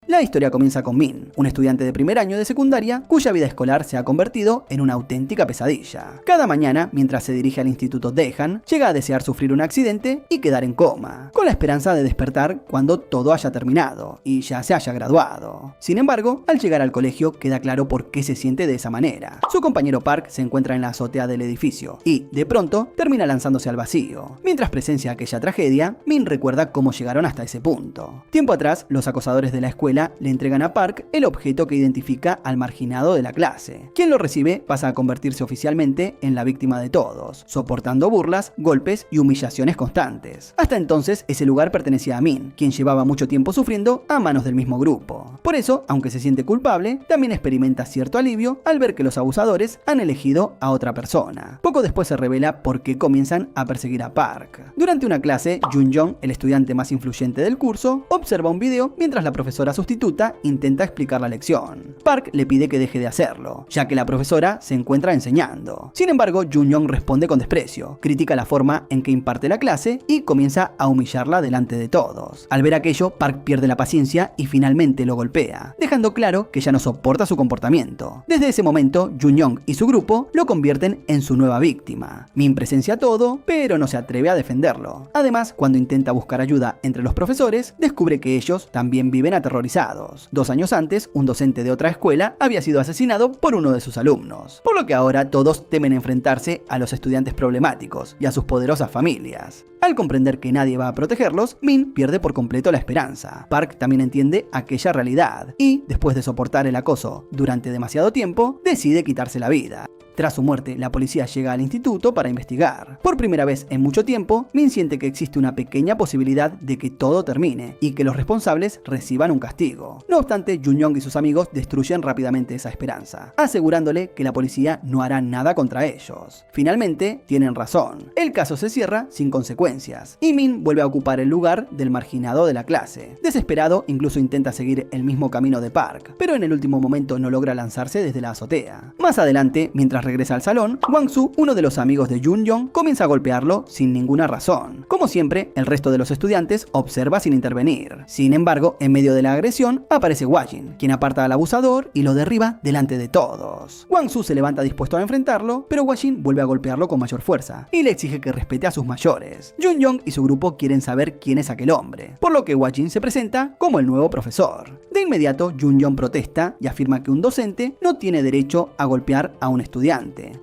La historia comienza con Min, un estudiante de primer año de secundaria cuya vida escolar se ha convertido en una auténtica pesadilla. Cada mañana, mientras se dirige al instituto Daehan, llega a desear sufrir un accidente y quedar en coma, con la esperanza de despertar cuando todo haya terminado y ya se haya graduado. Sin embargo, al llegar al colegio queda claro por qué se siente de esa manera. Su compañero Park se encuentra en la azotea del edificio y, de pronto, termina lanzándose al vacío. Mientras presencia aquella tragedia, Min recuerda cómo llegaron hasta ese punto. Tiempo atrás, los acosadores de la escuela le entregan a Park el objeto que identifica al marginado de la clase. Quien lo recibe pasa a convertirse oficialmente en la víctima de todos, soportando burlas, golpes y humillaciones constantes. Hasta entonces, ese lugar pertenecía a Min, quien llevaba mucho tiempo sufriendo a manos del mismo grupo. Por eso, aunque se siente culpable, también experimenta cierto alivio al ver que los abusadores han elegido a otra persona. Poco después se revela por qué comienzan a perseguir a Park. Durante una clase, Jun-Young, el estudiante más influyente del curso, observa un video mientras la profesora sustituta intenta explicar la lección. Park le pide que deje de hacerlo, ya que la profesora se encuentra enseñando. Sin embargo, Jun-Young responde con desprecio, critica la forma en que imparte la clase y comienza a humillarla delante de todos. Al ver aquello, Park pierde la paciencia y finalmente lo golpea, dejando claro que ya no soporta su comportamiento. Desde ese momento, Jun-Young y su grupo lo convierten en su nueva víctima. Min presencia todo, pero no se atreve a defenderlo. Además, cuando intenta buscar ayuda entre los profesores, descubre que ellos también viven aterrorizados. 2 años antes, un docente de otra escuela había sido asesinado por uno de sus alumnos, por lo que ahora todos temen enfrentarse a los estudiantes problemáticos y a sus poderosas familias. Al comprender que nadie va a protegerlos, Min pierde por completo la esperanza. Park también entiende aquella realidad y, después de soportar el acoso durante demasiado tiempo, decide quitarse la vida. Tras su muerte, la policía llega al instituto para investigar. Por primera vez en mucho tiempo, Min siente que existe una pequeña posibilidad de que todo termine y que los responsables reciban un castigo. No obstante, Jun-Young y sus amigos destruyen rápidamente esa esperanza, asegurándole que la policía no hará nada contra ellos. Finalmente, tienen razón. El caso se cierra sin consecuencias y Min vuelve a ocupar el lugar del marginado de la clase. Desesperado, incluso intenta seguir el mismo camino de Park, pero en el último momento no logra lanzarse desde la azotea. Más adelante, mientras regresa al salón, Wang-Soo, uno de los amigos de Jun-Young, comienza a golpearlo sin ninguna razón. Como siempre, el resto de los estudiantes observa sin intervenir. Sin embargo, en medio de la agresión, aparece Hwa-Jin, quien aparta al abusador y lo derriba delante de todos. Wang-Soo se levanta dispuesto a enfrentarlo, pero Hwa-Jin vuelve a golpearlo con mayor fuerza y le exige que respete a sus mayores. Jun-Young y su grupo quieren saber quién es aquel hombre, por lo que Hwa-Jin se presenta como el nuevo profesor. De inmediato, Jun-Young protesta y afirma que un docente no tiene derecho a golpear a un estudiante.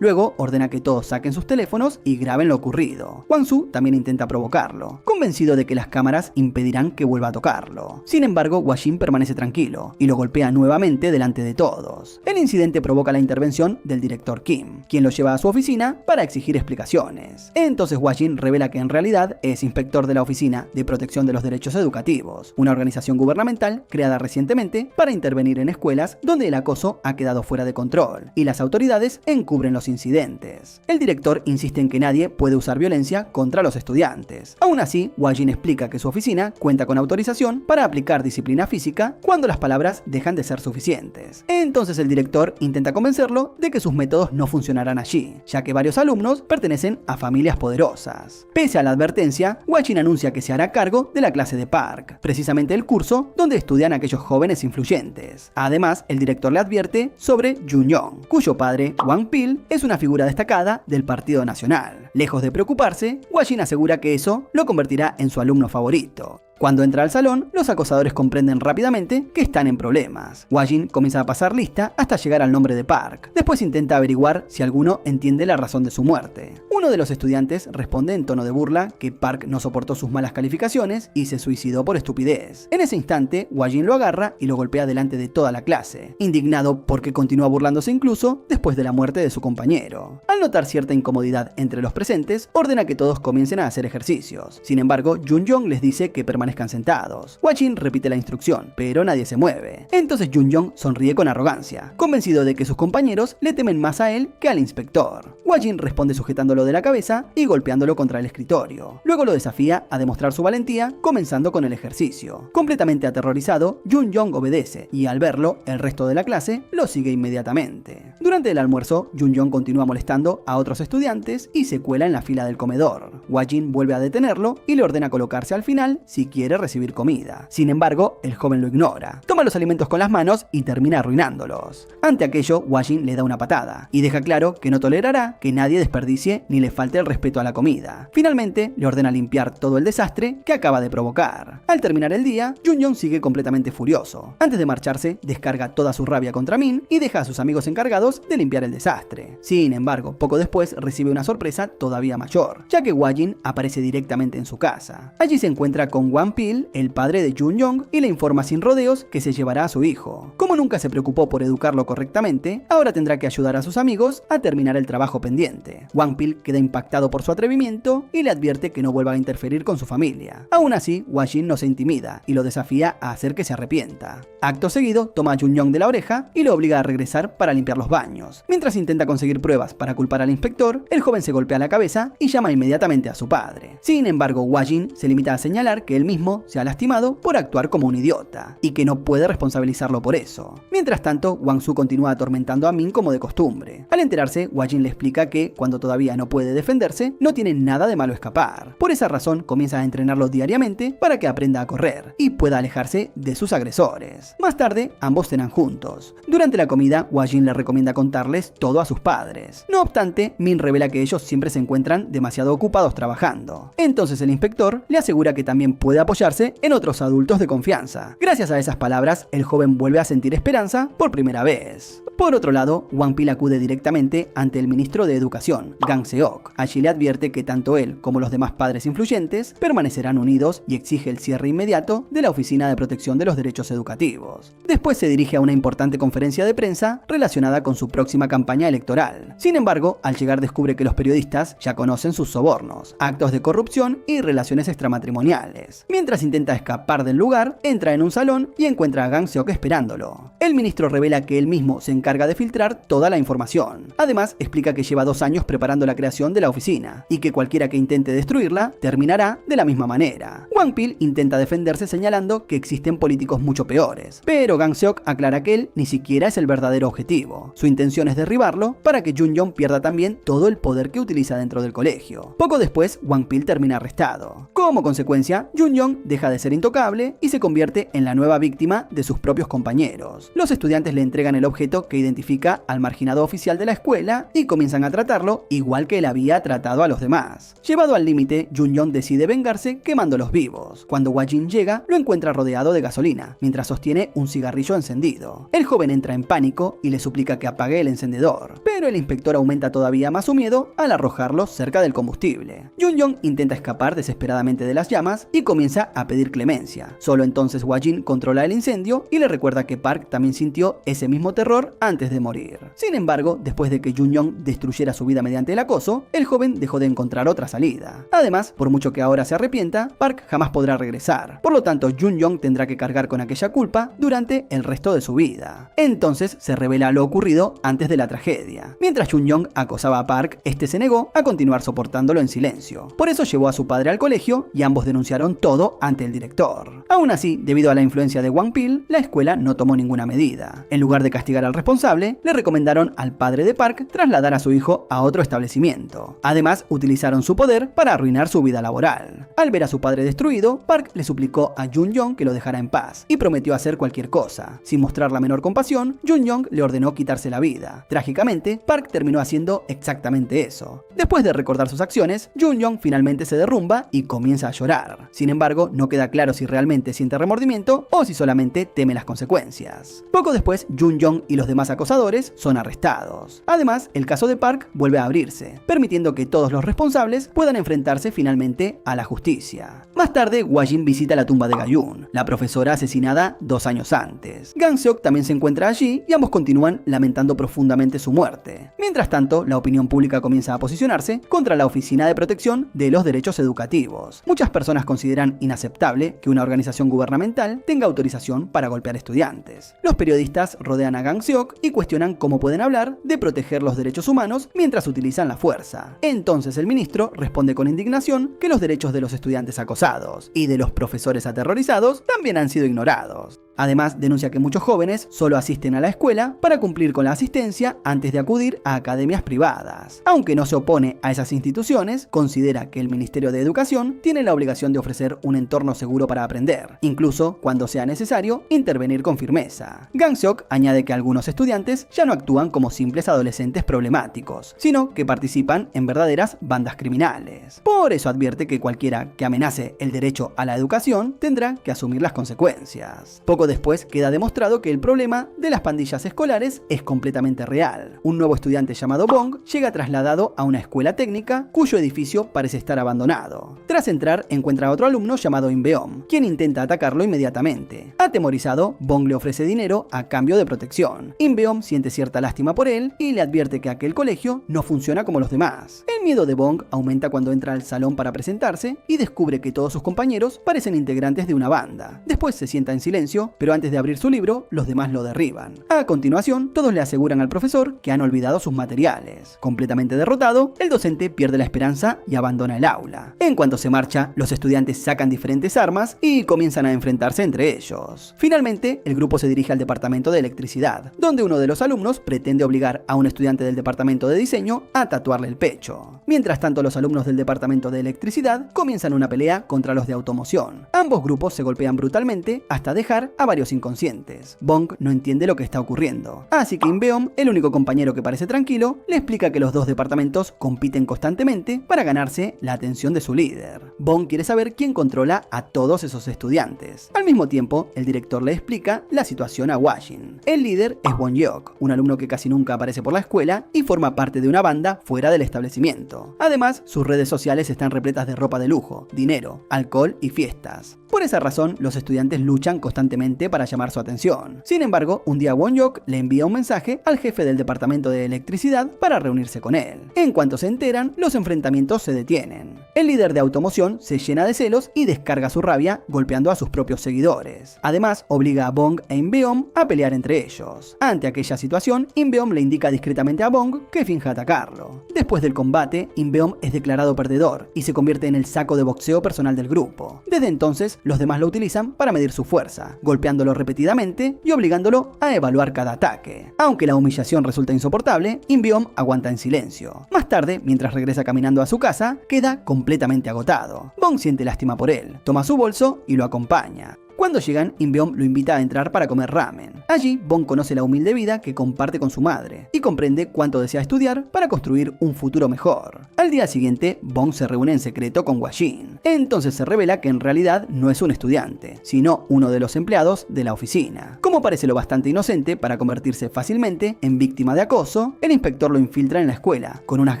Luego ordena que todos saquen sus teléfonos y graben lo ocurrido. Wang-Soo también intenta provocarlo, convencido de que las cámaras impedirán que vuelva a tocarlo. Sin embargo, Hwa-Jin permanece tranquilo y lo golpea nuevamente delante de todos. El incidente provoca la intervención del director Kim, quien lo lleva a su oficina para exigir explicaciones. Entonces Hwa-Jin revela que en realidad es inspector de la Oficina de Protección de los Derechos Educativos, una organización gubernamental creada recientemente para intervenir en escuelas donde el acoso ha quedado fuera de control y las autoridades encubren los incidentes. El director insiste en que nadie puede usar violencia contra los estudiantes. Aún así, Hwa-Jin explica que su oficina cuenta con autorización para aplicar disciplina física cuando las palabras dejan de ser suficientes. Entonces el director intenta convencerlo de que sus métodos no funcionarán allí, ya que varios alumnos pertenecen a familias poderosas. Pese a la advertencia, Hwa-Jin anuncia que se hará cargo de la clase de Park, precisamente el curso donde estudian aquellos jóvenes influyentes. Además, el director le advierte sobre Jun-Young, cuyo padre, Wang Pil, es una figura destacada del Partido Nacional. Lejos de preocuparse, Hwa-Jin asegura que eso lo convertirá en su alumno favorito. Cuando entra al salón, los acosadores comprenden rápidamente que están en problemas. Hwa-Jin comienza a pasar lista hasta llegar al nombre de Park. Después intenta averiguar si alguno entiende la razón de su muerte. Uno de los estudiantes responde en tono de burla que Park no soportó sus malas calificaciones y se suicidó por estupidez. En ese instante, Hwa-Jin lo agarra y lo golpea delante de toda la clase, indignado porque continúa burlándose incluso después de la muerte de su compañero. Al notar cierta incomodidad entre los presentes, ordena que todos comiencen a hacer ejercicios. Sin embargo, Jun-Young les dice que permanezcan sentados. Hwa-Jin repite la instrucción, pero nadie se mueve. Entonces Jun-Young sonríe con arrogancia, convencido de que sus compañeros le temen más a él que al inspector. Hwa-jin responde sujetándolo de la cabeza y golpeándolo contra el escritorio. Luego lo desafía a demostrar su valentía, comenzando con el ejercicio. Completamente aterrorizado, Jun-young obedece y al verlo, el resto de la clase lo sigue inmediatamente. Durante el almuerzo, Jun-young continúa molestando a otros estudiantes y se cuela en la fila del comedor. Hwa-jin vuelve a detenerlo y le ordena colocarse al final si quiere recibir comida. Sin embargo, el joven lo ignora. Toma los alimentos con las manos y termina arruinándolos. Ante aquello, Hwa-jin le da una patada y deja claro que no tolerará que nadie desperdicie ni le falte el respeto a la comida. Finalmente, le ordena limpiar todo el desastre que acaba de provocar. Al terminar el día, Jun-young sigue completamente furioso. Antes de marcharse, descarga toda su rabia contra Min y deja a sus amigos encargados de limpiar el desastre. Sin embargo, poco después recibe una sorpresa todavía mayor, ya que Hwa-jin aparece directamente en su casa. Allí se encuentra con Wang-pil, el padre de Jun-young, y le informa sin rodeos que se llevará a su hijo. Como nunca se preocupó por educarlo correctamente, ahora tendrá que ayudar a sus amigos a terminar el trabajo pendiente. Wang-pil queda impactado por su atrevimiento y le advierte que no vuelva a interferir con su familia. Aún así, Hwa-jin no se intimida y lo desafía a hacer que se arrepienta. Acto seguido, toma a Jun-young de la oreja y lo obliga a regresar para limpiar los baños. Mientras intenta conseguir pruebas para culpar al inspector, el joven se golpea la cabeza y llama inmediatamente a su padre. Sin embargo, Hwa-jin se limita a señalar que él mismo se ha lastimado por actuar como un idiota y que no puede responsabilizarlo por eso. Mientras tanto, Wang-su continúa atormentando a Min como de costumbre. Al enterarse, Hwa-jin le explica que, cuando todavía no puede defenderse, no tiene nada de malo escapar. Por esa razón, comienza a entrenarlo diariamente para que aprenda a correr y pueda alejarse de sus agresores. Más tarde, ambos cenan juntos. Durante la comida, Hwa-jin le recomienda contarles todo a sus padres. No obstante, Min revela que ellos siempre se encuentran demasiado ocupados trabajando. Entonces el inspector le asegura que también puede apoyarse en otros adultos de confianza. Gracias a esas palabras, el joven vuelve a sentir esperanza por primera vez. Por otro lado, Wang-pil acude directamente ante el ministro de Educación, Gang Seok. Allí le advierte que tanto él como los demás padres influyentes permanecerán unidos y exige el cierre inmediato de la Oficina de Protección de los Derechos Educativos. Después se dirige a una importante conferencia de prensa relacionada con su próxima campaña electoral. Sin embargo, al llegar descubre que los periodistas ya conocen sus sobornos, actos de corrupción y relaciones extramatrimoniales. Mientras intenta escapar del lugar, entra en un salón y encuentra a Gang Seok esperándolo. El ministro revela que él mismo se encarga de filtrar toda la información. Además, explica que lleva 2 años preparando la creación de la oficina y que cualquiera que intente destruirla terminará de la misma manera. Wang-pil intenta defenderse señalando que existen políticos mucho peores, pero Gang Seok aclara que él ni siquiera es el verdadero objetivo. Su intención es derribarlo para que Jun-young pierda también todo el poder que utiliza dentro del colegio. Poco después, Wang-pil termina arrestado. Como consecuencia, Jun-young deja de ser intocable y se convierte en la nueva víctima de sus propios compañeros. Los estudiantes le entregan el objeto que identifica al marginado oficial de la escuela y comienzan a tratarlo igual que él había tratado a los demás. Llevado al límite, Jun-young decide vengarse quemándolos vivos. Cuando Hwa-jin llega, lo encuentra rodeado de gasolina, mientras sostiene un cigarrillo encendido. El joven entra en pánico y le suplica que apague el encendedor, pero el inspector aumenta todavía más su miedo al arrojarlo cerca del combustible. Jun-young intenta escapar desesperadamente de las llamas y comienza a pedir clemencia. Solo entonces Hwa-jin controla el incendio y le recuerda que Park también sintió ese mismo terror antes de morir. Sin embargo, después de que Jun-young destruyera su vida mediante el acoso, el joven dejó de encontrar otra salida. Además, por mucho que ahora se arrepienta, Park jamás podrá regresar. Por lo tanto, Jun-young tendrá que cargar con aquella culpa durante el resto de su vida. Entonces se revela lo ocurrido antes de la tragedia. Mientras Jun-young acosaba a Park, este se negó a continuar soportándolo en silencio. Por eso llevó a su padre al colegio y ambos denunciaron todo ante el director. Aún así, debido a la influencia de Wang-pil, la escuela no tomó ninguna medida. En lugar de castigar al responsable, le recomendaron al padre de Park trasladar a su hijo a otro establecimiento. Además, utilizaron su poder para arruinar su vida laboral. Al ver a su padre destruido, Park le suplicó a Jun-young que lo dejara en paz y prometió hacer cualquier cosa. Sin mostrar la menor compasión, Jun-young le ordenó quitarse la vida. Trágicamente, Park terminó haciendo exactamente eso. Después de recordar sus acciones, Jun-young finalmente se derrumba y comienza a llorar. Sin embargo, no queda claro si realmente siente remordimiento o si solamente teme las consecuencias. Poco después, Jun-young y los demás acosadores son arrestados. Además, el caso de Park vuelve a abrirse, permitiendo que todos los responsables puedan enfrentarse finalmente a la justicia. Más tarde, Hwa-jin visita la tumba de Gayun, la profesora asesinada 2 años antes. Gang Seok también se encuentra allí y ambos continúan lamentando profundamente su muerte. Mientras tanto, la opinión pública comienza a posicionarse contra la Oficina de Protección de los Derechos Educativos. Muchas personas consideran inaceptable que una organización gubernamental tenga autorización para golpear estudiantes. Los periodistas rodean a Gang Seok y cuestionan cómo pueden hablar de proteger los derechos humanos manos mientras utilizan la fuerza. Entonces el ministro responde con indignación que los derechos de los estudiantes acosados y de los profesores aterrorizados también han sido ignorados. Además, denuncia que muchos jóvenes solo asisten a la escuela para cumplir con la asistencia antes de acudir a academias privadas. Aunque no se opone a esas instituciones, considera que el Ministerio de Educación tiene la obligación de ofrecer un entorno seguro para aprender, incluso cuando sea necesario intervenir con firmeza. Gang Seok añade que algunos estudiantes ya no actúan como simples adolescentes problemáticos, sino que participan en verdaderas bandas criminales. Por eso advierte que cualquiera que amenace el derecho a la educación tendrá que asumir las consecuencias. Poco después queda demostrado que el problema de las pandillas escolares es completamente real. Un nuevo estudiante llamado Bong llega trasladado a una escuela técnica cuyo edificio parece estar abandonado. Tras entrar, encuentra a otro alumno llamado Inbeom, quien intenta atacarlo inmediatamente. Atemorizado, Bong le ofrece dinero a cambio de protección. Inbeom siente cierta lástima por él y le advierte que aquel colegio no funciona como los demás. El miedo de Bong aumenta cuando entra al salón para presentarse y descubre que todos sus compañeros parecen integrantes de una banda. Después se sienta en silencio, pero antes de abrir su libro, los demás lo derriban. A continuación, todos le aseguran al profesor que han olvidado sus materiales. Completamente derrotado, el docente pierde la esperanza y abandona el aula. En cuanto se marcha, los estudiantes sacan diferentes armas y comienzan a enfrentarse entre ellos. Finalmente, el grupo se dirige al departamento de electricidad, donde uno de los alumnos pretende obligar a un estudiante del departamento de diseño a tatuarle el pecho. Mientras tanto, los alumnos del departamento de electricidad comienzan una pelea contra los de automoción. Ambos grupos se golpean brutalmente hasta dejar a varios inconscientes. Bong no entiende lo que está ocurriendo, así que Inbeom, el único compañero que parece tranquilo, le explica que los dos departamentos compiten constantemente para ganarse la atención de su líder. Bong quiere saber quién controla a todos esos estudiantes. Al mismo tiempo, el director le explica la situación a Hwajin. El líder es Won-yeok, un alumno que casi nunca aparece por la escuela y forma parte de una banda fuera del establecimiento. Además, sus redes sociales están repletas de ropa de lujo, dinero, alcohol y fiestas. Por esa razón, los estudiantes luchan constantemente para llamar su atención. Sin embargo, un día Won-yeok le envía un mensaje al jefe del departamento de electricidad para reunirse con él. En cuanto se enteran, los enfrentamientos se detienen. El líder de automoción se llena de celos y descarga su rabia golpeando a sus propios seguidores. Además, obliga a Bong e Inbeom a pelear entre ellos. Ante aquella situación, Inbeom le indica discretamente a Bong que finja atacarlo. Después del combate, Inbeom es declarado perdedor y se convierte en el saco de boxeo personal del grupo. Desde entonces, los demás lo utilizan para medir su fuerza, golpeándolo repetidamente y obligándolo a evaluar cada ataque. Aunque la humillación resulta insoportable, Inbeom aguanta en silencio. Más tarde, mientras regresa caminando a su casa, queda completamente agotado. Bong siente lástima por él, toma su bolso y lo acompaña. Cuando llegan, Inbeom lo invita a entrar para comer ramen. Allí, Bong conoce la humilde vida que comparte con su madre y comprende cuánto desea estudiar para construir un futuro mejor. Al día siguiente, Bong se reúne en secreto con Hwajin. Entonces se revela que en realidad no es un estudiante, sino uno de los empleados de la oficina. Como parece lo bastante inocente para convertirse fácilmente en víctima de acoso, el inspector lo infiltra en la escuela, con unas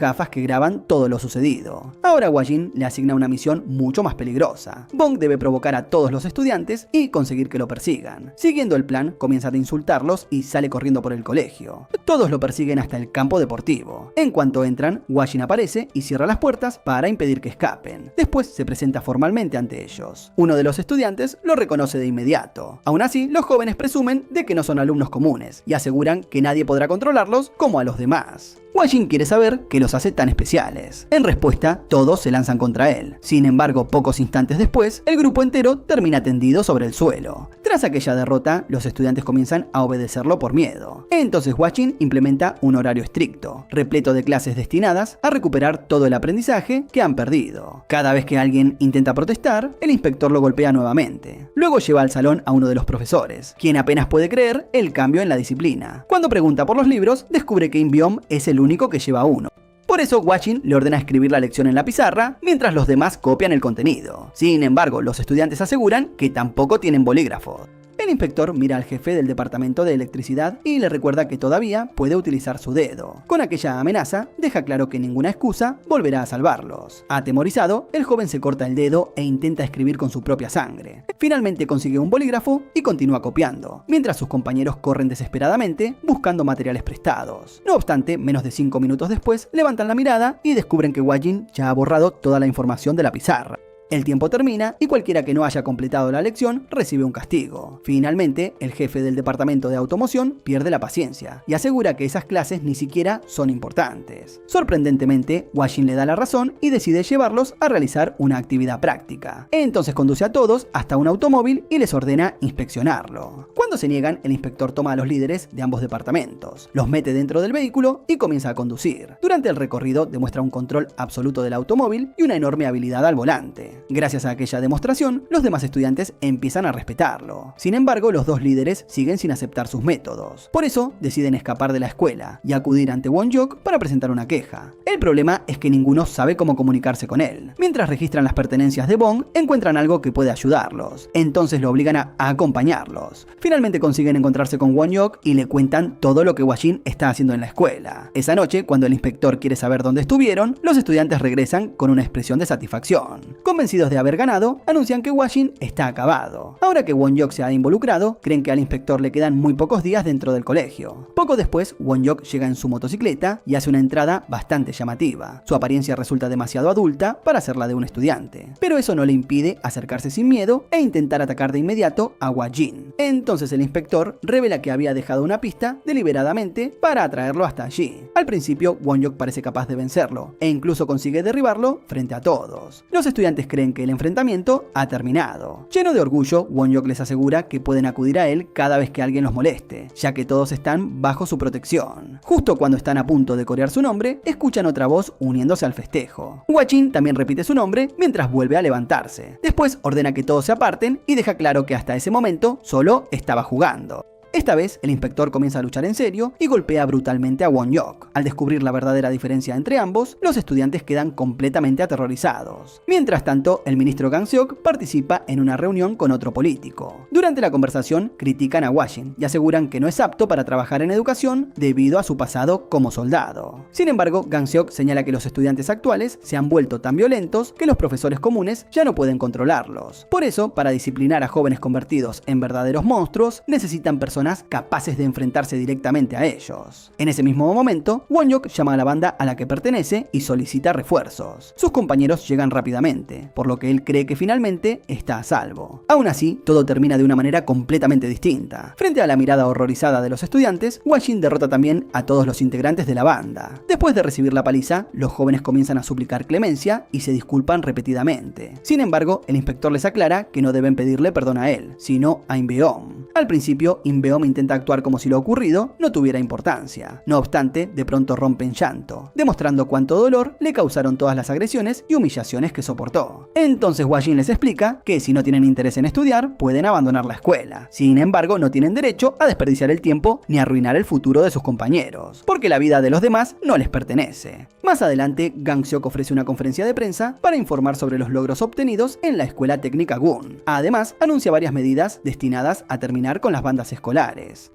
gafas que graban todo lo sucedido. Ahora Hwajin le asigna una misión mucho más peligrosa. Bong debe provocar a todos los estudiantes y conseguir que lo persigan. Siguiendo el plan, comienza a insultarlos y sale corriendo por el colegio. Todos lo persiguen hasta el campo deportivo. En cuanto entran, Hwajin aparece y cierra las puertas para impedir que escapen. Después se presenta formalmente ante ellos. Uno de los estudiantes lo reconoce de inmediato. Aún así, los jóvenes presumen de que no son alumnos comunes y aseguran que nadie podrá controlarlos como a los demás. Hwajin quiere saber qué los hace tan especiales. En respuesta, todos se lanzan contra él. Sin embargo, pocos instantes después, el grupo entero termina tendido sobre el suelo. Tras aquella derrota, los estudiantes comienzan a obedecerlo por miedo. Entonces Hwajin implementa un horario estricto, repleto de clases destinadas a recuperar todo el aprendizaje que han perdido. Cada vez que alguien intenta protestar, el inspector lo golpea nuevamente. Luego lleva al salón a uno de los profesores, quien apenas puede creer el cambio en la disciplina. Cuando pregunta por los libros, descubre que Inbeom es el único que lleva uno. Por eso Hwajin le ordena escribir la lección en la pizarra, mientras los demás copian el contenido. Sin embargo, los estudiantes aseguran que tampoco tienen bolígrafos. El inspector mira al jefe del departamento de electricidad y le recuerda que todavía puede utilizar su dedo. Con aquella amenaza, deja claro que ninguna excusa volverá a salvarlos. Atemorizado, el joven se corta el dedo e intenta escribir con su propia sangre. Finalmente consigue un bolígrafo y continúa copiando, mientras sus compañeros corren desesperadamente buscando materiales prestados. No obstante, menos de 5 minutos después, levantan la mirada y descubren que Hwajin ya ha borrado toda la información de la pizarra. El tiempo termina y cualquiera que no haya completado la lección recibe un castigo. Finalmente, el jefe del departamento de automoción pierde la paciencia y asegura que esas clases ni siquiera son importantes. Sorprendentemente, Washington le da la razón y decide llevarlos a realizar una actividad práctica. Entonces conduce a todos hasta un automóvil y les ordena inspeccionarlo. Cuando se niegan, el inspector toma a los líderes de ambos departamentos, los mete dentro del vehículo y comienza a conducir. Durante el recorrido demuestra un control absoluto del automóvil y una enorme habilidad al volante. Gracias a aquella demostración, los demás estudiantes empiezan a respetarlo. Sin embargo, los dos líderes siguen sin aceptar sus métodos. Por eso, deciden escapar de la escuela y acudir ante Won-hyuk para presentar una queja. El problema es que ninguno sabe cómo comunicarse con él. Mientras registran las pertenencias de Bong, encuentran algo que puede ayudarlos. Entonces lo obligan a acompañarlos. Finalmente consiguen encontrarse con Won-hyuk y le cuentan todo lo que Wajin está haciendo en la escuela. Esa noche, cuando el inspector quiere saber dónde estuvieron, los estudiantes regresan con una expresión de satisfacción. Convencidos de haber ganado, anuncian que Wajin está acabado. Ahora que Won-hyuk se ha involucrado, creen que al inspector le quedan muy pocos días dentro del colegio. Poco después, Won-hyuk llega en su motocicleta y hace una entrada bastante llamativa. Su apariencia resulta demasiado adulta para ser la de un estudiante, pero eso no le impide acercarse sin miedo e intentar atacar de inmediato a Wajin. Entonces el inspector revela que había dejado una pista deliberadamente para atraerlo hasta allí. Al principio, Won-hyuk parece capaz de vencerlo e incluso consigue derribarlo frente a todos. Los estudiantes creen que el enfrentamiento ha terminado. Lleno de orgullo, Won-hyuk les asegura que pueden acudir a él cada vez que alguien los moleste, ya que todos están bajo su protección. Justo cuando están a punto de corear su nombre, escuchan otra voz uniéndose al festejo. Wajin también repite su nombre mientras vuelve a levantarse. Después ordena que todos se aparten y deja claro que hasta ese momento solo estaba jugando. Esta vez, el inspector comienza a luchar en serio y golpea brutalmente a Won-hyuk. Al descubrir la verdadera diferencia entre ambos, los estudiantes quedan completamente aterrorizados. Mientras tanto, el ministro Gang-seok participa en una reunión con otro político. Durante la conversación, critican a Wajin y aseguran que no es apto para trabajar en educación debido a su pasado como soldado. Sin embargo, Gang-seok señala que los estudiantes actuales se han vuelto tan violentos que los profesores comunes ya no pueden controlarlos. Por eso, para disciplinar a jóvenes convertidos en verdaderos monstruos, necesitan personas capaces de enfrentarse directamente a ellos. En ese mismo momento, Won-hyuk llama a la banda a la que pertenece y solicita refuerzos. Sus compañeros llegan rápidamente, por lo que él cree que finalmente está a salvo. Aún así, todo termina de una manera completamente distinta. Frente a la mirada horrorizada de los estudiantes, Wajin derrota también a todos los integrantes de la banda. Después de recibir la paliza, los jóvenes comienzan a suplicar clemencia y se disculpan repetidamente. Sin embargo, el inspector les aclara que no deben pedirle perdón a él, sino a In-beom. Al principio, In-beom intenta actuar como si lo ocurrido no tuviera importancia. No obstante, de pronto rompe en llanto, demostrando cuánto dolor le causaron todas las agresiones y humillaciones que soportó. Entonces Wajin les explica que si no tienen interés en estudiar, pueden abandonar la escuela. Sin embargo, no tienen derecho a desperdiciar el tiempo ni a arruinar el futuro de sus compañeros, porque la vida de los demás no les pertenece. Más adelante, Gang-seok ofrece una conferencia de prensa para informar sobre los logros obtenidos en la escuela técnica Gun. Además, anuncia varias medidas destinadas a terminar con las bandas escolares.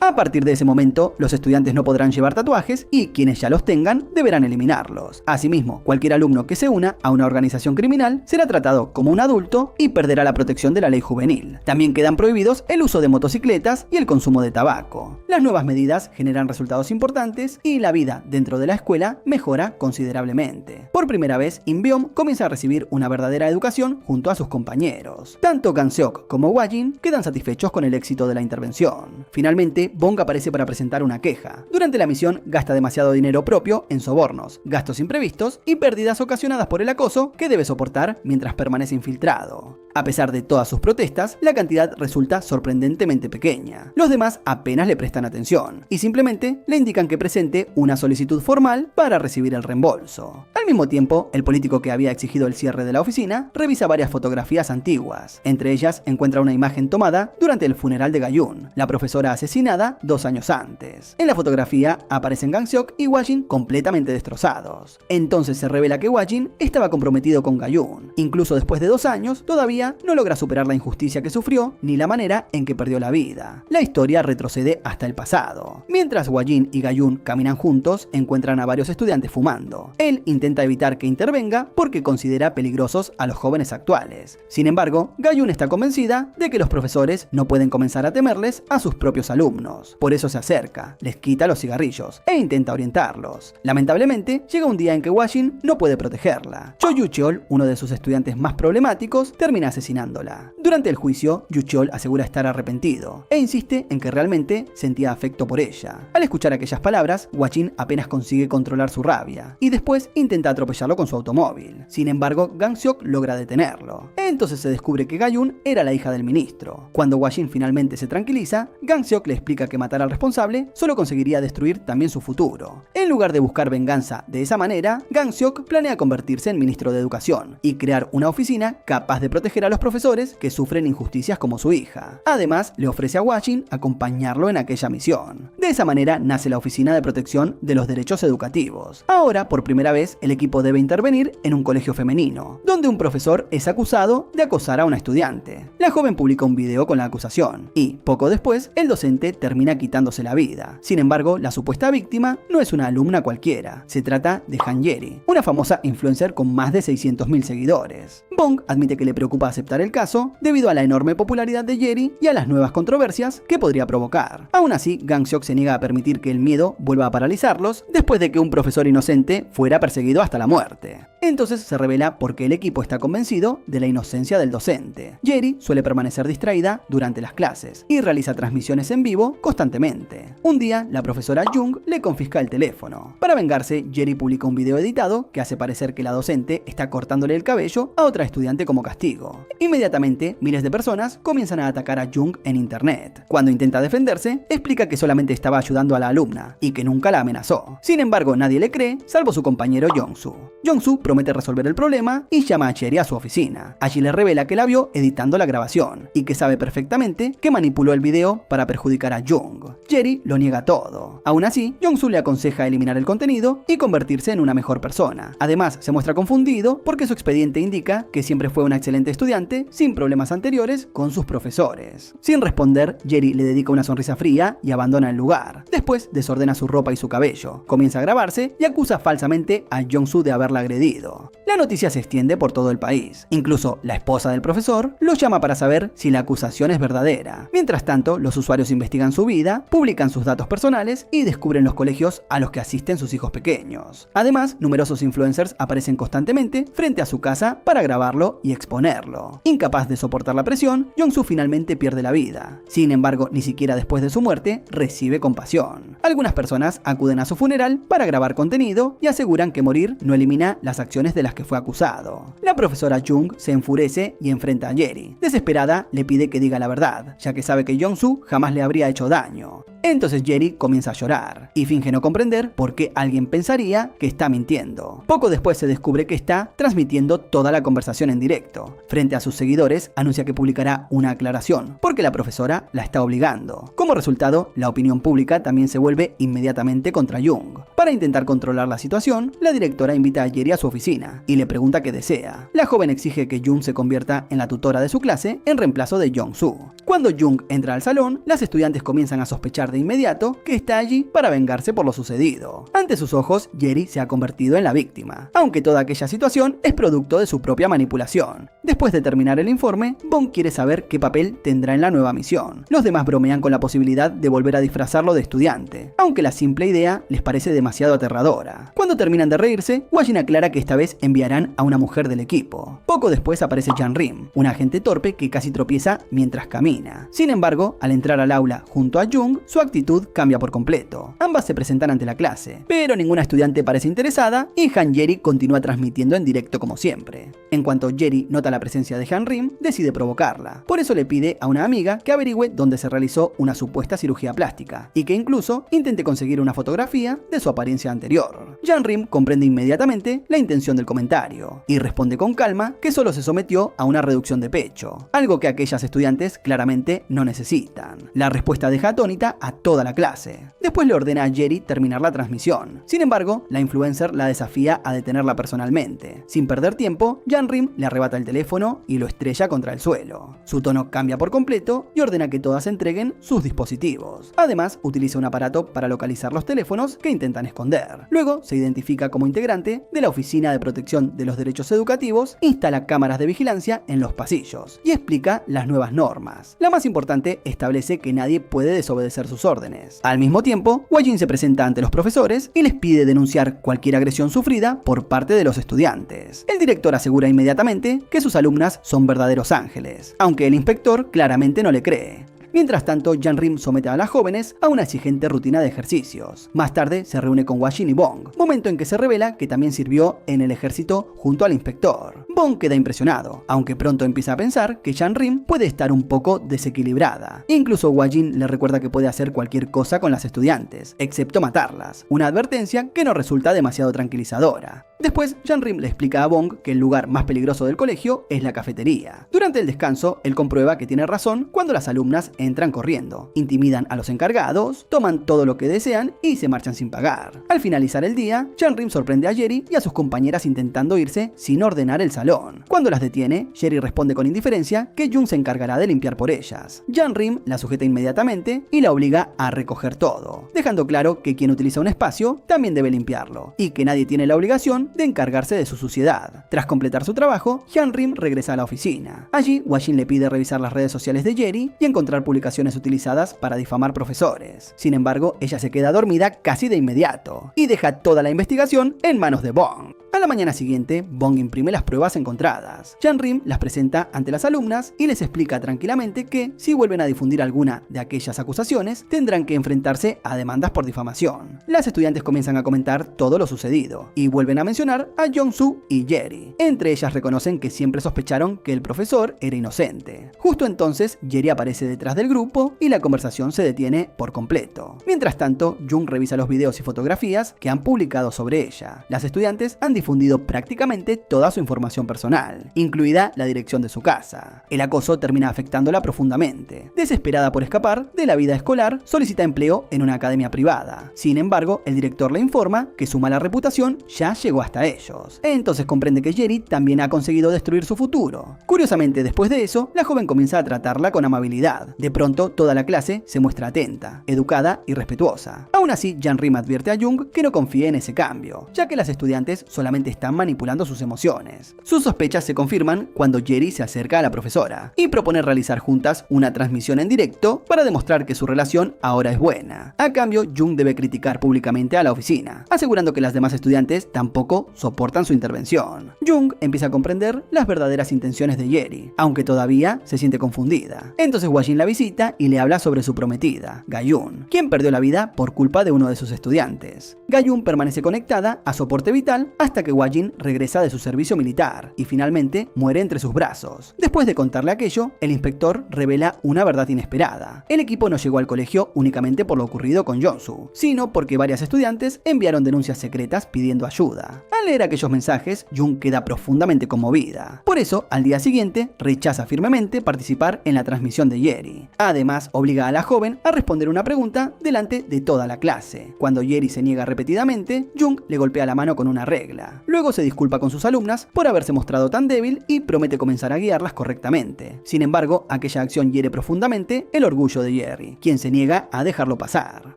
A partir de ese momento, los estudiantes no podrán llevar tatuajes y quienes ya los tengan deberán eliminarlos. Asimismo, cualquier alumno que se una a una organización criminal será tratado como un adulto y perderá la protección de la ley juvenil. También quedan prohibidos el uso de motocicletas y el consumo de tabaco. Las nuevas medidas generan resultados importantes y la vida dentro de la escuela mejora considerablemente. Por primera vez, In-beom comienza a recibir una verdadera educación junto a sus compañeros. Tanto Gang-seok como Wajin quedan satisfechos con el éxito de la intervención. Finalmente, Bong aparece para presentar una queja. Durante la misión, gasta demasiado dinero propio en sobornos, gastos imprevistos y pérdidas ocasionadas por el acoso que debe soportar mientras permanece infiltrado. A pesar de todas sus protestas, la cantidad resulta sorprendentemente pequeña. Los demás apenas le prestan atención y simplemente le indican que presente una solicitud formal para recibir el reembolso. Al mismo tiempo, el político que había exigido el cierre de la oficina revisa varias fotografías antiguas. Entre ellas encuentra una imagen tomada durante el funeral de Gayun, la profesora asesinada 2 años antes. En la fotografía aparecen Gang-seok y Wajin completamente destrozados. Entonces se revela que Wajin estaba comprometido con Gayun. Incluso después de 2 años, todavía todavía no logra superar la injusticia que sufrió ni la manera en que perdió la vida. La historia retrocede hasta el pasado. Mientras Hwa-jin y Ga-yoon caminan juntos, encuentran a varios estudiantes fumando. Él intenta evitar que intervenga porque considera peligrosos a los jóvenes actuales. Sin embargo, Ga-yoon está convencida de que los profesores no pueden comenzar a temerles a sus propios alumnos. Por eso se acerca, les quita los cigarrillos e intenta orientarlos. Lamentablemente, llega un día en que Hwa-jin no puede protegerla. Cho Yu-cheol, uno de sus estudiantes más problemáticos, termina asesinándola. Durante el juicio, Yu-cheol asegura estar arrepentido e insiste en que realmente sentía afecto por ella. Al escuchar aquellas palabras, Hwa-jin apenas consigue controlar su rabia y después intenta atropellarlo con su automóvil. Sin embargo, Gang-seok logra detenerlo. Entonces se descubre que Ga-yoon era la hija del ministro. Cuando Hwa-jin finalmente se tranquiliza, Gang-seok le explica que matar al responsable solo conseguiría destruir también su futuro. En lugar de buscar venganza de esa manera, Gang-seok planea convertirse en ministro de Educación y crear una oficina capaz de proteger a los profesores que sufren injusticias como su hija. Además, le ofrece a Hwa-jin acompañarlo en aquella misión. De esa manera nace la Oficina de Protección de los Derechos Educativos. Ahora, por primera vez, el equipo debe intervenir en un colegio femenino, donde un profesor es acusado de acosar a una estudiante. La joven publica un video con la acusación y, poco después, el docente termina quitándose la vida. Sin embargo, la supuesta víctima no es una alumna cualquiera. Se trata de Han Yeri, una famosa influencer con más de 600.000 seguidores. Bong admite que le preocupa aceptar el caso debido a la enorme popularidad de Yeri y a las nuevas controversias que podría provocar. Aún así, Gang-seok se niega a permitir que el miedo vuelva a paralizarlos después de que un profesor inocente fuera perseguido hasta la muerte. Entonces se revela por qué el equipo está convencido de la inocencia del docente. Yeri suele permanecer distraída durante las clases y realiza transmisiones en vivo constantemente. Un día, la profesora Jung le confisca el teléfono. Para vengarse, Yeri publica un video editado que hace parecer que la docente está cortándole el cabello a otra estudiante como castigo. Inmediatamente, miles de personas comienzan a atacar a Jung en internet. Cuando intenta defenderse, explica que solamente estaba ayudando a la alumna y que nunca la amenazó. Sin embargo, nadie le cree, salvo su compañero Jong-soo. Jong-soo promete resolver el problema y llama a Yeri a su oficina. Allí le revela que la vio editando la grabación y que sabe perfectamente que manipuló el video para perjudicar a Jung. Yeri lo niega todo. Aún así, Jong-soo le aconseja eliminar el contenido y convertirse en una mejor persona. Además, se muestra confundido porque su expediente indica que siempre fue una excelente estudiante sin problemas anteriores con sus profesores. Sin responder, Yeri le dedica una sonrisa fría y abandona el lugar. Después, desordena su ropa y su cabello. Comienza a grabarse y acusa falsamente a Jong-soo de haberla agredido. La noticia se extiende por todo el país. Incluso la esposa del profesor lo llama para saber si la acusación es verdadera. Mientras tanto, los usuarios investigan su vida, publican sus datos personales y descubren los colegios a los que asisten sus hijos pequeños. Además, numerosos influencers aparecen constantemente frente a su casa para grabarlo y exponerlo. Incapaz de soportar la presión, Jong-soo finalmente pierde la vida. Sin embargo, ni siquiera después de su muerte recibe compasión. Algunas personas acuden a su funeral para grabar contenido y aseguran que morir no elimina las acciones de las que fue acusado. La profesora Jung se enfurece y enfrenta a Yeri. Desesperada, le pide que diga la verdad, ya que sabe que Jong-soo jamás le habría hecho daño. Entonces Yeri comienza a llorar y finge no comprender por qué alguien pensaría que está mintiendo. Poco después se descubre que está transmitiendo toda la conversación en directo. Frente a sus seguidores, anuncia que publicará una aclaración, porque la profesora la está obligando. Como resultado, la opinión pública también se vuelve inmediatamente contra Jung. Para intentar controlar la situación, la directora invita a Yeri a su oficina y le pregunta qué desea. La joven exige que Jung se convierta en la tutora de su clase en reemplazo de Jong-soo. Cuando Jung entra al salón, las estudiantes comienzan a sospechar de inmediato que está allí para vengarse por lo sucedido. Ante sus ojos, Yeri se ha convertido en la víctima, aunque toda aquella situación es producto de su propia manipulación. Después de terminar el informe, Bong quiere saber qué papel tendrá en la nueva misión. Los demás bromean con la posibilidad de volver a disfrazarlo de estudiante, aunque la simple idea les parece demasiado aterradora. Cuando terminan de reírse, Hwa-jin aclara que esta vez enviarán a una mujer del equipo. Poco después aparece Jan-rim, un agente torpe que casi tropieza mientras camina. Sin embargo, al entrar al aula junto a Jung, su actitud cambia por completo. Ambas se presentan ante la clase, pero ninguna estudiante parece interesada y Han Yeri continúa transmitiendo en directo como siempre. En cuanto Yeri nota la presencia de Jan-rim, decide provocarla. Por eso le pide a una amiga que averigüe dónde se realizó una supuesta cirugía plástica y que incluso intente conseguir una fotografía de su apariencia anterior. Jan-rim comprende inmediatamente la intención del comentario y responde con calma que solo se sometió a una reducción de pecho, algo que aquellas estudiantes claramente no necesitan. La respuesta deja atónita a a toda la clase. Después le ordena a Jerry terminar la transmisión. Sin embargo, la influencer la desafía a detenerla personalmente. Sin perder tiempo, Janrim le arrebata el teléfono y lo estrella contra el suelo. Su tono cambia por completo y ordena que todas entreguen sus dispositivos. Además, utiliza un aparato para localizar los teléfonos que intentan esconder. Luego, se identifica como integrante de la Oficina de Protección de los Derechos Educativos, instala cámaras de vigilancia en los pasillos y explica las nuevas normas. La más importante establece que nadie puede desobedecer sus órdenes. Al mismo tiempo, Hwa-jin se presenta ante los profesores y les pide denunciar cualquier agresión sufrida por parte de los estudiantes. El director asegura inmediatamente que sus alumnas son verdaderos ángeles, aunque el inspector claramente no le cree. Mientras tanto, Janrim somete a las jóvenes a una exigente rutina de ejercicios. Más tarde se reúne con Hwa-jin y Bong, momento en que se revela que también sirvió en el ejército junto al inspector. Bong queda impresionado, aunque pronto empieza a pensar que Janrim puede estar un poco desequilibrada. Incluso Hwa-jin le recuerda que puede hacer cualquier cosa con las estudiantes, excepto matarlas, una advertencia que no resulta demasiado tranquilizadora. Después, Janrim le explica a Bong que el lugar más peligroso del colegio es la cafetería. Durante el descanso, él comprueba que tiene razón cuando las alumnas entran corriendo, intimidan a los encargados, toman todo lo que desean y se marchan sin pagar. Al finalizar el día, Janrim sorprende a Jerry y a sus compañeras intentando irse sin ordenar el salón. Cuando las detiene, Jerry responde con indiferencia que Jung se encargará de limpiar por ellas. Janrim la sujeta inmediatamente y la obliga a recoger todo, dejando claro que quien utiliza un espacio también debe limpiarlo y que nadie tiene la obligación de encargarse de su suciedad. Tras completar su trabajo, Janrim regresa a la oficina. Allí, Hwa-jin le pide revisar las redes sociales de Jerry y encontrar publicaciones utilizadas para difamar profesores. Sin embargo, ella se queda dormida casi de inmediato y deja toda la investigación en manos de Bong. A la mañana siguiente, Bong imprime las pruebas encontradas. Janrim las presenta ante las alumnas y les explica tranquilamente que, si vuelven a difundir alguna de aquellas acusaciones, tendrán que enfrentarse a demandas por difamación. Las estudiantes comienzan a comentar todo lo sucedido y vuelven a mencionar a Jong-soo y Jerry. Entre ellas reconocen que siempre sospecharon que el profesor era inocente. Justo entonces, Jerry aparece detrás del grupo y la conversación se detiene por completo. Mientras tanto, Jung revisa los videos y fotografías que han publicado sobre ella. Las estudiantes han difundido prácticamente toda su información personal, incluida la dirección de su casa. El acoso termina afectándola profundamente. Desesperada por escapar de la vida escolar, solicita empleo en una academia privada. Sin embargo, el director le informa que su mala reputación ya llegó hasta ellos. Entonces comprende que Jerry también ha conseguido destruir su futuro. Curiosamente, después de eso, la joven comienza a tratarla con amabilidad. De pronto, toda la clase se muestra atenta, educada y respetuosa. Aún así, Janrim advierte a Jung que no confíe en ese cambio, ya que las estudiantes solamente están manipulando sus emociones. Sus sospechas se confirman cuando Jerry se acerca a la profesora y propone realizar juntas una transmisión en directo para demostrar que su relación ahora es buena. A cambio, Jung debe criticar públicamente a la oficina, asegurando que las demás estudiantes tampoco soportan su intervención. Jung empieza a comprender las verdaderas intenciones de Jerry, aunque todavía se siente confundida. Entonces Hwa-jin la visita y le habla sobre su prometida, Ga-eun, quien perdió la vida por culpa de uno de sus estudiantes. Ga-eun permanece conectada a soporte vital hasta que Hwa-jin regresa de su servicio militar y finalmente muere entre sus brazos. Después de contarle aquello, el inspector revela una verdad inesperada. El equipo no llegó al colegio únicamente por lo ocurrido con Jong-soo, sino porque varias estudiantes enviaron denuncias secretas pidiendo ayuda. Al leer aquellos mensajes, Jung queda profundamente conmovida. Por eso, al día siguiente, rechaza firmemente participar en la transmisión de Jerry. Además, obliga a la joven a responder una pregunta delante de toda la clase. Cuando Jerry se niega repetidamente, Jung le golpea la mano con una regla. Luego se disculpa con sus alumnas por haberse mostrado tan débil y promete comenzar a guiarlas correctamente. Sin embargo, aquella acción hiere profundamente el orgullo de Jerry, quien se niega a dejarlo pasar.